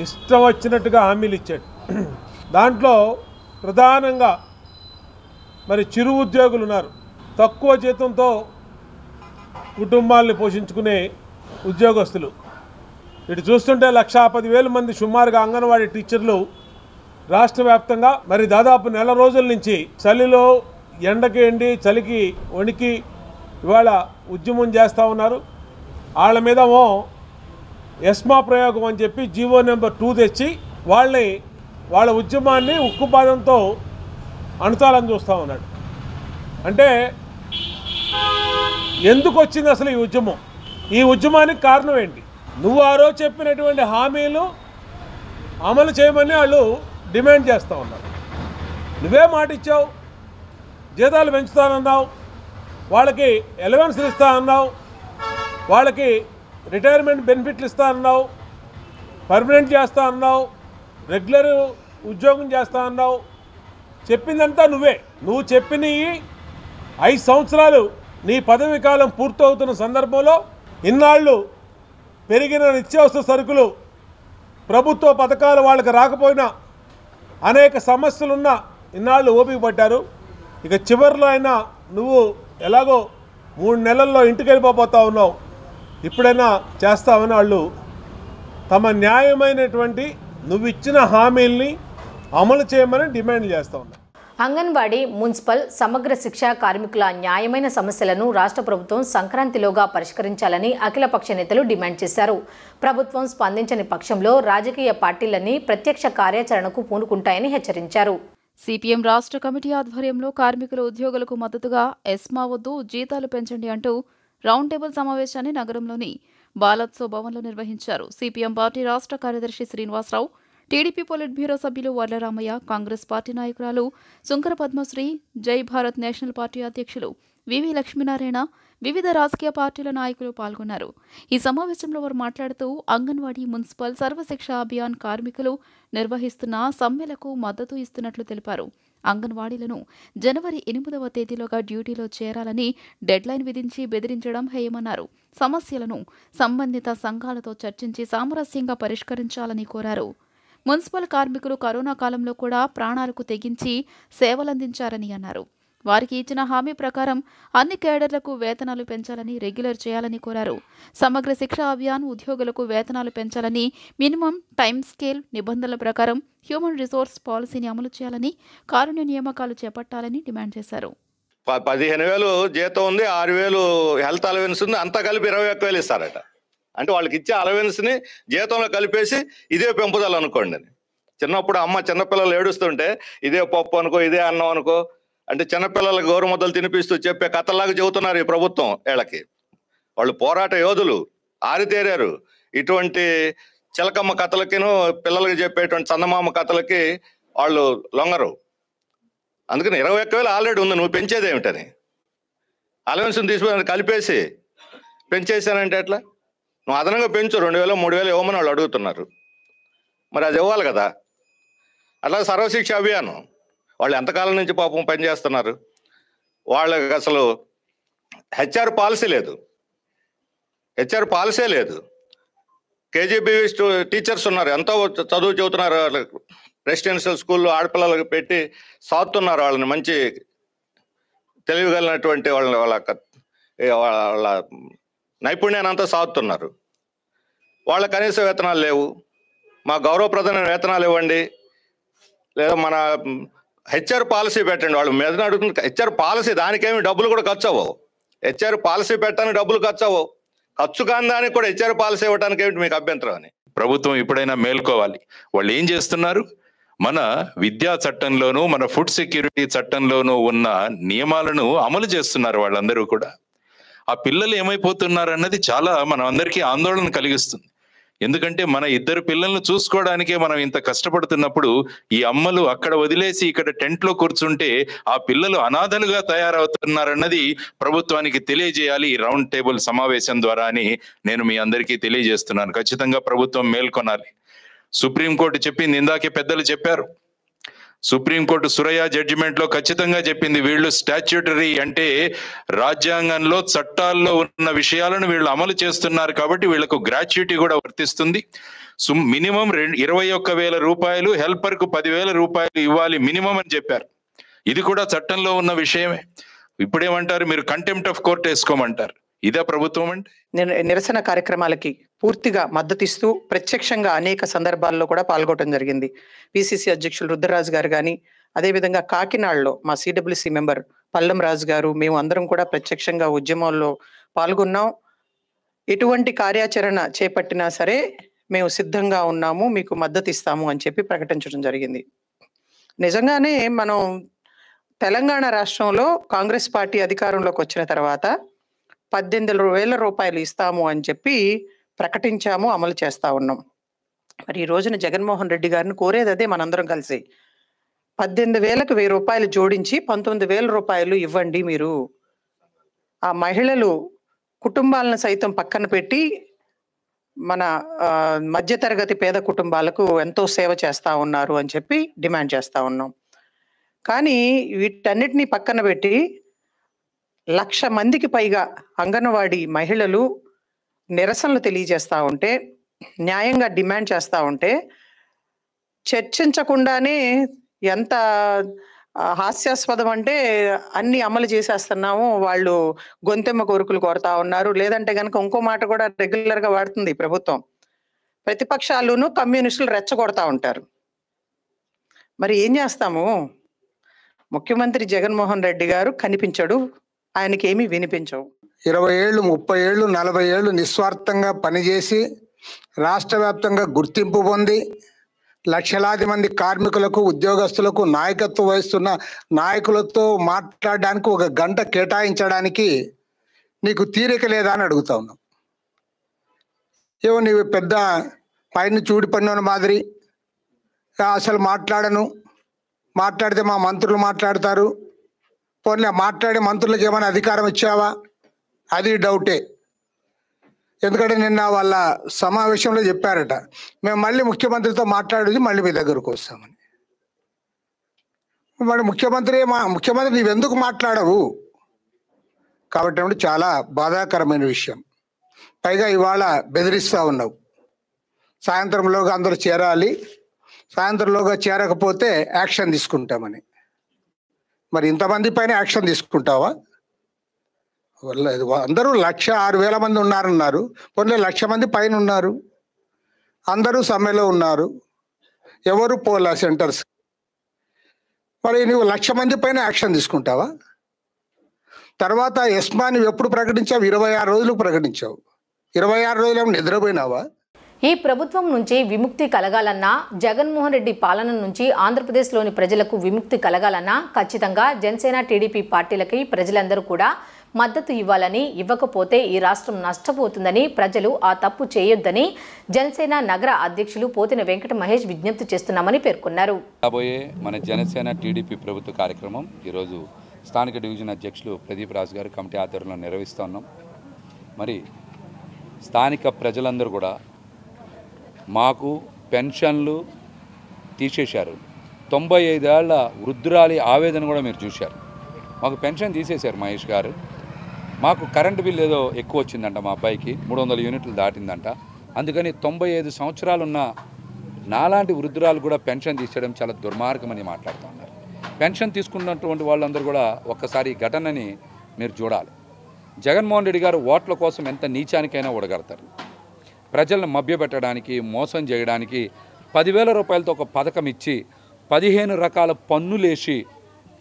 ఇష్టం వచ్చినట్టుగా హామీలు ఇచ్చాడు. దాంట్లో ప్రధానంగా మరి చిరు ఉద్యోగులు ఉన్నారు, తక్కువ జీతంతో కుటుంబాలను పోషించుకునే ఉద్యోగస్తులు. ఇటు చూస్తుంటే 1,10,000 మంది సుమారుగా అంగన్వాడీ టీచర్లు రాష్ట్ర వ్యాప్తంగా మరి దాదాపు నెల రోజుల నుంచి చలిలో ఎండకి ఎండి చలికి వణికి ఇవాళ ఉద్యమం చేస్తూ ఉన్నారు. వాళ్ళ మీదేమో ఎస్మా ప్రయోగం అని చెప్పి జీవో నెంబర్ 2 తెచ్చి వాళ్ళ ఉద్యమాన్ని ఉక్కుపాదంతో అణుతాలని చూస్తూ ఉన్నాడు. అంటే ఎందుకు వచ్చింది అసలు ఈ ఉద్యమం? ఈ ఉద్యమానికి కారణం ఏంటి? నువ్వు ఆ రోజు చెప్పినటువంటి హామీలు అమలు చేయమని వాళ్ళు డిమాండ్ చేస్తూ ఉన్నారు. నువ్వే మాట ఇచ్చావు, జీతాలు పెంచుతానన్నావు, వాళ్ళకి ఎలవెన్స్లు ఇస్తా అన్నావు, వాళ్ళకి రిటైర్మెంట్ బెనిఫిట్లు ఇస్తా అన్నావు, పర్మనెంట్ చేస్తా అన్నావు, రెగ్యులర్ ఉద్యోగం చేస్తా అన్నావు. చెప్పిందంతా నువ్వే. నువ్వు చెప్పినవి 5 సంవత్సరాలు నీ పదవి కాలం పూర్తవుతున్న సందర్భంలో ఇన్నాళ్ళు పెరిగిన నిత్యావసర సరుకులు, ప్రభుత్వ పథకాలు వాళ్ళకి రాకపోయినా, అనేక సమస్యలున్నా ఇన్నాళ్ళు ఓపిక పట్టారు. ఇక చివరిలో అయినా నువ్వు ఎలాగో 3 నెలల్లో ఇంటికి వెళ్ళిపోతా ఉన్నావు, ఇప్పుడైనా చేస్తామని వాళ్ళు తమ న్యాయమైనటువంటి నువ్వు ఇచ్చిన హామీల్ని అమలు చేయమని డిమాండ్ చేస్తూ ఉన్నారు. అంగన్వాడీ, మున్సిపల్, సమగ్ర శిక్ష కార్మికుల న్యాయమైన సమస్యలను రాష్ట్ర ప్రభుత్వం సంక్రాంతిలోగా పరిష్కరించాలని అఖిలపక్ష నేతలు డిమాండ్ చేశారు. ప్రభుత్వం స్పందించని పక్షంలో రాజకీయ పార్టీలన్నీ ప్రత్యక్ష కార్యాచరణకు పూనుకుంటాయని హెచ్చరించారు. సిపిఎం రాష్ట్ర కమిటీ ఆధ్వర్యంలో కార్మికుల ఉద్యోగులకు మద్దతుగా ఎస్మా వద్దు, జీతాలు పెంచండి అంటూ రౌండ్ టేబుల్ సమావేశాన్ని నగరంలోని బాలోత్సవ్ భవన్లో నిర్వహించారు. సిపిఎం పార్టీ రాష్ట్ర కార్యదర్శి శ్రీనివాసరావు, టీడీపీ పొలిట్ బ్యూరో సభ్యులు వర్లరామయ్య, కాంగ్రెస్ పార్టీ నాయకురాలు సుంకర పద్మశ్రీ, జై భారత్ నేషనల్ పార్టీ అధ్యక్షులు వివి లక్ష్మీనారాయణ, వివిధ రాజకీయ పార్టీల నాయకులు పాల్గొన్నారు. ఈ సమావేశంలో వారు మాట్లాడుతూ అంగన్వాడీ, మున్సిపల్, సర్వశిక్ష అభియాన్ కార్మికులు నిర్వహిస్తున్న సమ్మెలకు మద్దతు ఇస్తున్నట్లు తెలిపారు. అంగన్వాడీలను జనవరి 8వ తేదీలోగా డ్యూటీలో చేరాలని డెడ్లైన్ విధించి బెదిరించడం హేయమన్నారు. సమస్యలను సంబంధిత సంఘాలతో చర్చించి సామరస్యంగా పరిష్కరించాలని కోరారు. మున్సిపల్ కార్మికులు కరోనా కాలంలో కూడా ప్రాణాలకు తెగించి సేవలందించారని అన్నారు. వారికి ఇచ్చిన హామీ ప్రకారం అన్ని కేడర్లకు వేతనాలు పెంచాలని, రెగ్యులర్ చేయాలని కోరారు. సమగ్ర శిక్ష అభియాన్ ఉద్యోగులకు వేతనాలు పెంచాలని, మినిమం టైం స్కేల్ నిబంధనల ప్రకారం హ్యూమన్ రిసోర్స్ పాలసీని అమలు చేయాలని, కారుణ్య నియామకాలు చేపట్టాలని డిమాండ్ చేశారు. 15,000 జీతం ఉంది, 6,000 హెల్త్ అలవెన్స్ ఉంది, అంతా కలిపి 21,000 ఇస్తారట. అంటే వాళ్ళకి ఇచ్చే అలవెన్స్ని జీతంలో కలిపేసి ఇదే పెంపుదల అనుకోండి. చిన్నప్పుడు అమ్మ చిన్నపిల్లలు ఏడుస్తుంటే ఇదే పప్పు అనుకో, ఇదే అన్నం అనుకో అంటే చిన్నపిల్లలకు గౌరవముద్దలు తినిపిస్తూ చెప్పే కథలాగా చెబుతున్నారు ఈ ప్రభుత్వం. వీళ్ళకి వాళ్ళు పోరాట యోధులు, ఆరితేరారు. ఇటువంటి చిలకమ్మ కథలకిను పిల్లలకి చెప్పేటువంటి చందమామ కథలకి వాళ్ళు లొంగరు. అందుకని 21,000 ఆల్రెడీ ఉంది, నువ్వు పెంచేది ఏమిటని అలవెన్స్ని తీసుకుని కలిపేసి పెంచేసానంటే ఎట్లా? నువ్వు అదనంగా పెంచు, 2,000 3,000 ఇవ్వమని వాళ్ళు అడుగుతున్నారు. మరి అది ఇవ్వాలి కదా. అట్లా సర్వశిక్ష అభియానం వాళ్ళు ఎంతకాలం నుంచి పాపం పనిచేస్తున్నారు. వాళ్ళకి అసలు హెచ్ఆర్ పాలసీ లేదు, హెచ్ఆర్ పాలసీ లేదు. కేజీబీవీ టీచర్స్ ఉన్నారు, ఎంతో చదువు చెబుతున్నారు. రెసిడెన్షియల్ స్కూల్లో ఆడపిల్లలకు పెట్టి సాగుతున్నారు. వాళ్ళని మంచి తెలియగలిగినటువంటి వాళ్ళ నైపుణ్యాన్ని అంతా సాగుతున్నారు. వాళ్ళ కనీస వేతనాలు లేవు. మా గౌరవప్రదమైన వేతనాలు ఇవ్వండి, లేదా మన హెచ్ఆర్ పాలసీ పెట్టండి. వాళ్ళు మీద అడుగుతుంది హెచ్ఆర్ పాలసీ, దానికేమి డబ్బులు కూడా ఖర్చు అవ్వవు. హెచ్ఆర్ పాలసీ పెట్టడానికి డబ్బులు ఖర్చు అవ్వవు. ఖర్చు కాని దానికి కూడా హెచ్ఆర్ పాలసీ ఇవ్వడానికి ఏమిటి మీకు అభ్యంతరం అని ప్రభుత్వం ఇప్పుడైనా మేల్కోవాలి. వాళ్ళు ఏం చేస్తున్నారు? మన విద్యా చట్టంలోనూ మన ఫుడ్ సెక్యూరిటీ చట్టంలోనూ ఉన్న నియమాలను అమలు చేస్తున్నారు వాళ్ళందరూ కూడా. ఆ పిల్లలు ఏమైపోతున్నారు అన్నది చాలా మనం అందరికీ ఆందోళన కలిగిస్తుంది. ఎందుకంటే మన 2 పిల్లలను చూసుకోవడానికే మనం ఇంత కష్టపడుతున్నప్పుడు ఈ అమ్మలు అక్కడ వదిలేసి ఇక్కడ టెంట్లో కూర్చుంటే ఆ పిల్లలు అనాథలుగా తయారవుతున్నారన్నది ప్రభుత్వానికి తెలియజేయాలి ఈ రౌండ్ టేబుల్ సమావేశం ద్వారా అని నేను మీ అందరికీ తెలియజేస్తున్నాను. ఖచ్చితంగా ప్రభుత్వం మేల్కొనాలి. సుప్రీంకోర్టు చెప్పింది, ఇందాకే పెద్దలు చెప్పారు, సుప్రీంకోర్టు సురయ్య జడ్జిమెంట్ లో ఖచ్చితంగా చెప్పింది, వీళ్ళు స్టాట్యూటరీ అంటే రాజ్యాంగంలో చట్టాల్లో ఉన్న విషయాలను వీళ్ళు అమలు చేస్తున్నారు కాబట్టి వీళ్లకు గ్రాట్యుటీ కూడా వర్తిస్తుంది. మినిమం 21,000 రూపాయలు, హెల్పర్ కు 10,000 రూపాయలు ఇవ్వాలి మినిమం అని చెప్పారు. ఇది కూడా చట్టంలో ఉన్న విషయమే. ఇప్పుడేమంటారు, మీరు కంటెంప్ట్ ఆఫ్ కోర్ట్ వేసుకోమంటారు. ఇదే ప్రభుత్వం అంటే? నిరసన కార్యక్రమాలకి పూర్తిగా మద్దతిస్తూ ప్రత్యక్షంగా అనేక సందర్భాల్లో కూడా పాల్గొనడం జరిగింది. పిసిసి అధ్యక్షులు రుద్రరాజు గారు కానీ, అదేవిధంగా కాకినాడలో మా సిడబ్ల్యూసి మెంబర్ పల్లం రాజు గారు, మేము అందరం కూడా ప్రత్యక్షంగా ఉద్యమాల్లో పాల్గొన్నాం. ఎటువంటి కార్యాచరణ చేపట్టినా సరే మేము సిద్ధంగా ఉన్నాము, మీకు మద్దతు ఇస్తాము అని చెప్పి ప్రకటించడం జరిగింది. నిజంగానే మనం తెలంగాణ రాష్ట్రంలో కాంగ్రెస్ పార్టీ అధికారంలోకి వచ్చిన తర్వాత 18,000 రూపాయలు ఇస్తాము అని చెప్పి ప్రకటించాము, అమలు చేస్తా ఉన్నాం. మరి ఈ రోజున జగన్మోహన్ రెడ్డి గారిని కోరేది అదే, మనందరం కలిసి 18,000కు 1,000 రూపాయలు జోడించి 19,000 రూపాయలు ఇవ్వండి. మీరు ఆ మహిళలు కుటుంబాలను సైతం పక్కన పెట్టి మన మధ్యతరగతి పేద కుటుంబాలకు ఎంతో సేవ చేస్తా ఉన్నారు అని చెప్పి డిమాండ్ చేస్తా ఉన్నాం. కానీ వీటన్నిటినీ పక్కన పెట్టి 1,00,000 మందికి పైగా అంగన్వాడీ మహిళలు నిరసనలు తెలియజేస్తూ ఉంటే, న్యాయంగా డిమాండ్ చేస్తూ ఉంటే చర్చించకుండానే ఎంత హాస్యాస్పదం అంటే అన్ని అమలు చేసేస్తున్నాము, వాళ్ళు గొంతెమ్మ కోరికలు కోరుతా ఉన్నారు. లేదంటే కనుక ఇంకో మాట కూడా రెగ్యులర్గా వాడుతుంది ప్రభుత్వం, ప్రతిపక్షాలును కమ్యూనిస్టులు రెచ్చగొడతా ఉంటారు. మరి ఏం చేస్తాము? ముఖ్యమంత్రి జగన్మోహన్ రెడ్డి గారు కనిపించడు, ఆయనకి ఏమీ వినిపించవు. 20 ఏళ్ళు 30 ఏళ్ళు 40 ఏళ్ళు నిస్వార్థంగా పనిచేసి రాష్ట్ర వ్యాప్తంగా గుర్తింపు పొంది లక్షలాది మంది కార్మికులకు, ఉద్యోగస్తులకు నాయకత్వం వహిస్తున్న నాయకులతో మాట్లాడడానికి 1 గంట కేటాయించడానికి నీకు తీరిక లేదా అని అడుగుతా ఉన్నాం. ఏమో నీవు పెద్ద పైన చూడి పడిన మాదిరి, అసలు మాట్లాడితే మా మంత్రులు మాట్లాడతారు, పోనీ మాట్లాడే మంత్రులకు ఏమైనా అధికారం ఇచ్చావా? అది డౌటే. ఎందుకంటే నిన్న వాళ్ళ సమావేశంలో చెప్పారట, మేము మళ్ళీ ముఖ్యమంత్రితో మాట్లాడేది మళ్ళీ మీ దగ్గరకు వస్తామని. మరి ముఖ్యమంత్రి నీవెందుకు మాట్లాడవు? కాబట్టి చాలా బాధాకరమైన విషయం. పైగా ఇవాళ బెదిరిస్తూ ఉన్నావు, సాయంత్రంలోగా అందరూ చేరాలి, సాయంత్రంలోగా చేరకపోతే యాక్షన్ తీసుకుంటామని. మరి ఇంతమంది పైన యాక్షన్ తీసుకుంటావా? అందరూ 1,06,000 మంది ఉన్నారన్నారు, కొన్ని 1,00,000 మంది పైన ఉన్నారు, అందరూ సమ్మెలో ఉన్నారు, ఎవరు పోలా సెంటర్స్. మరి నువ్వు 1,00,000 మంది పైన యాక్షన్ తీసుకుంటావా? తర్వాత ఎస్మా నువ్వు ఎప్పుడు ప్రకటించావు? 26 రోజులు ప్రకటించావు. 26 రోజులు నిద్రపోయినావా? ఈ ప్రభుత్వం నుంచి విముక్తి కలగాలన్నా, జగన్మోహన్ రెడ్డి పాలన నుంచి ఆంధ్రప్రదేశ్లోని ప్రజలకు విముక్తి కలగాలన్నా ఖచ్చితంగా జనసేన టీడీపీ పార్టీలకి ప్రజలందరూ కూడా మద్దతు ఇవ్వాలని, ఇవ్వకపోతే ఈ రాష్ట్రం నష్టపోతుందని, ప్రజలు ఆ తప్పు చేయొద్దని జనసేన నగర అధ్యక్షులు పోతిన వెంకట మహేష్ విజ్ఞప్తి చేస్తున్నామని పేర్కొన్నారు. రాబోయే మన జనసేన టీడీపీ ప్రభుత్వ కార్యక్రమం ఈరోజు స్థానిక డివిజన్ అధ్యక్షులు ప్రదీప్ రాజు గారు కమిటీ ఆధ్వర్యంలో నిర్వహిస్తున్నాం. మరి స్థానిక ప్రజలందరూ కూడా మాకు పెన్షన్లు తీసేశారు, 95 ఏళ్ల వృద్ధురాలి ఆవేదన కూడా మీరు చూశారు. మాకు పెన్షన్ తీసేశారు మహేష్ గారు. మాకు కరెంటు బిల్ ఏదో ఎక్కువ వచ్చిందంట, మా అబ్బాయికి 300 యూనిట్లు దాటిందంట. అందుకని 95 సంవత్సరాలున్న నాలాంటి వృద్ధురాలు కూడా పెన్షన్ తీసేయడం చాలా దుర్మార్గమని మాట్లాడుతూ ఉన్నారు. పెన్షన్ తీసుకున్నటువంటి వాళ్ళందరూ కూడా ఒక్కసారి ఈ ఘటనని మీరు చూడాలి. జగన్మోహన్ రెడ్డి గారు ఓట్ల కోసం ఎంత నీచానికైనా ఒడగడతారు. ప్రజలను మభ్యపెట్టడానికి, మోసం చేయడానికి 10,000 రూపాయలతో ఒక పథకం ఇచ్చి 15 రకాల పన్నులేసి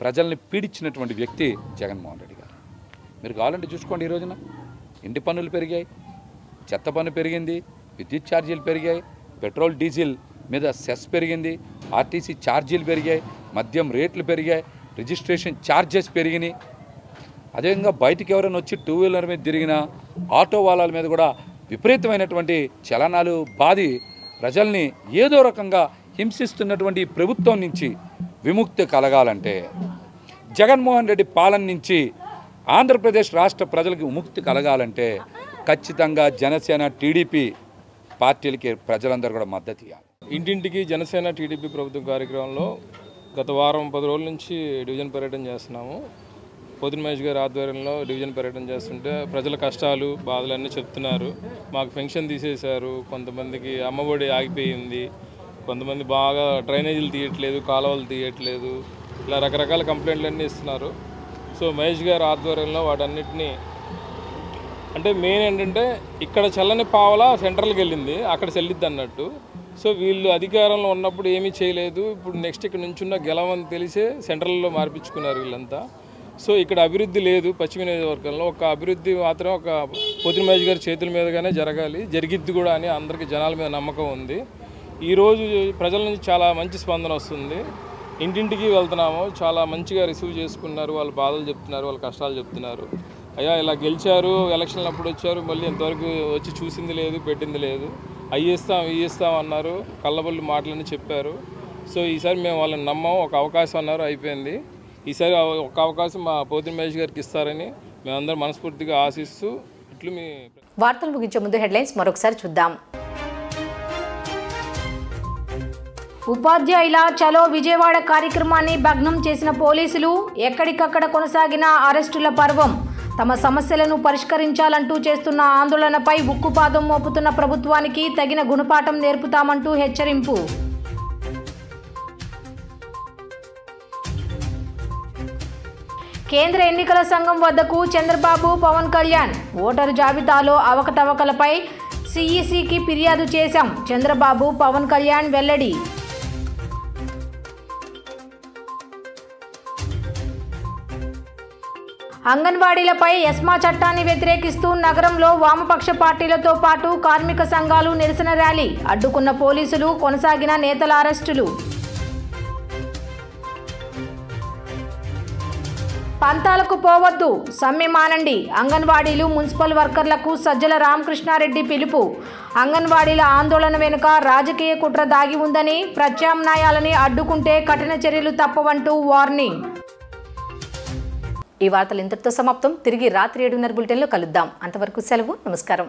ప్రజల్ని పీడించినటువంటి వ్యక్తి జగన్మోహన్ రెడ్డి గారు. మీరు కావాలంటే చూసుకోండి, ఈ రోజున ఇంటి పన్నులు పెరిగాయి, చెత్త పన్ను పెరిగింది, విద్యుత్ ఛార్జీలు పెరిగాయి, పెట్రోల్ డీజిల్ మీద సెస్ పెరిగింది, ఆర్టీసీ ఛార్జీలు పెరిగాయి, మద్యం రేట్లు పెరిగాయి, రిజిస్ట్రేషన్ ఛార్జెస్ పెరిగినాయి. అదేవిధంగా బయటికి ఎవరైనా వచ్చి 2 వీలర్ మీద తిరిగినా, ఆటో వాళ్ళ మీద కూడా విపరీతమైనటువంటి చలనాలు బాది ప్రజల్ని ఏదో రకంగా హింసిస్తున్నటువంటి ప్రభుత్వం నుంచి విముక్తి కలగాలంటే, జగన్మోహన్ రెడ్డి పాలన నుంచి ఆంధ్రప్రదేశ్ రాష్ట్ర ప్రజలకు విముక్తి కలగాలంటే ఖచ్చితంగా జనసేన టీడీపీ పార్టీలకి ప్రజలందరూ కూడా మద్దతు ఇవ్వాలి. ఇంటింటికి జనసేన టీడీపీ ప్రభుత్వ కార్యక్రమంలో గత వారం 10 రోజుల నుంచి డివిజన్ పర్యటన చేస్తున్నాము. పోతిన మహేష్ గారి ఆధ్వర్యంలో డివిజన్ పర్యటన చేస్తుంటే ప్రజల కష్టాలు, బాధలన్నీ చెప్తున్నారు. మాకు పెన్షన్ తీసేశారు, కొంతమందికి అమ్మఒడి ఆగిపోయింది, కొంతమంది బాగా డ్రైనేజీలు తీయట్లేదు, కాలువలు తీయట్లేదు, ఇలా రకరకాల కంప్లైంట్లన్నీ ఇస్తున్నారు. సో మహేష్ గారి ఆధ్వర్యంలో వాటన్నిటినీ, అంటే మెయిన్ ఏంటంటే ఇక్కడ చల్లని పావలా సెంట్రల్కి వెళ్ళింది, అక్కడ చెల్లిద్ది అన్నట్టు. సో వీళ్ళు అధికారంలో ఉన్నప్పుడు ఏమీ చేయలేదు, ఇప్పుడు నెక్స్ట్ ఇక్కడ నుంచున్న గెలవని తెలిసే సెంట్రల్లో మార్పించుకున్నారు వీళ్ళంతా. సో ఇక్కడ అభివృద్ధి లేదు. పశ్చిమ నియోజకవర్గంలో ఒక అభివృద్ధి మాత్రం ఒక పోతిన మహేష్ గారి చేతుల మీదుగానే జరగాలి, జరిగిద్ది కూడా అని అందరికీ జనాల మీద నమ్మకం ఉంది. ఈరోజు ప్రజల నుంచి చాలా మంచి స్పందన వస్తుంది. ఇంటింటికి వెళ్తున్నాము, చాలా మంచిగా రిసీవ్ చేసుకున్నారు, వాళ్ళ బాధలు చెప్తున్నారు, వాళ్ళ కష్టాలు చెప్తున్నారు. అయ్యా ఇలా గెలిచారు, ఎలక్షన్లు అప్పుడు వచ్చారు, మళ్ళీ ఇంతవరకు వచ్చి చూసింది లేదు, పెట్టింది లేదు, ఇస్తాం అన్నారు, కళ్ళబొల్లి మాటలని చెప్పారు. సో ఈసారి మేము వాళ్ళని నమ్మాము, ఒక అవకాశం అన్నారు, అయిపోయింది. ఈసారి ఒక అవకాశం మా పోతిన మహేష్ గారికి ఇస్తారని మేమందరం మనస్ఫూర్తిగా ఆశిస్తూ ఇట్లు మీ వార్తలు ముగించే ముందు హెడ్లైన్స్ మరొకసారి చూద్దాం. ఉపాధ్యాయుల చలో విజయవాడ కార్యక్రమాన్ని భగ్నం చేసిన పోలీసులు, ఎక్కడికక్కడ కొనసాగిన అరెస్టుల పర్వం. తమ సమస్యలను పరిష్కరించాలంటూ చేస్తున్న ఆందోళనపై ఉక్కుపాదం మోపుతున్న ప్రభుత్వానికి తగిన గుణపాఠం నేర్పుతామంటూ హెచ్చరింపు. కేంద్ర ఎన్నికల సంఘం వద్దకు చంద్రబాబు, పవన్ కళ్యాణ్. ఓటరు జాబితాలో అవకతవకలపై సిఈసికి ఫిర్యాదు చేశాం, చంద్రబాబు, పవన్ కళ్యాణ్ వెల్లడి. అంగన్వాడీలపై ఎస్మా చట్టాన్ని వ్యతిరేకిస్తూ నగరంలో వామపక్ష పార్టీలతో పాటు కార్మిక సంఘాలు నిరసన ర్యాలీ. అడ్డుకున్న పోలీసులు, కొనసాగిన నేతల అరెస్టులు. పంతాలకు పోవద్దు, సమ్మె మానండి. అంగన్వాడీలు, మున్సిపల్ వర్కర్లకు సజ్జల రామకృష్ణారెడ్డి పిలుపు. అంగన్వాడీల ఆందోళన వెనుక రాజకీయ కుట్ర దాగి ఉందని, ప్రత్యామ్నాయాలని అడ్డుకుంటే కఠిన చర్యలు తప్పవంటూ వార్నింగ్. ఈ వార్తలు ఇంతటితో సమాప్తం. తిరిగి రాత్రి 7:30 బులెటిన్లో కలుద్దాం. అంతవరకు సెలవు, నమస్కారం.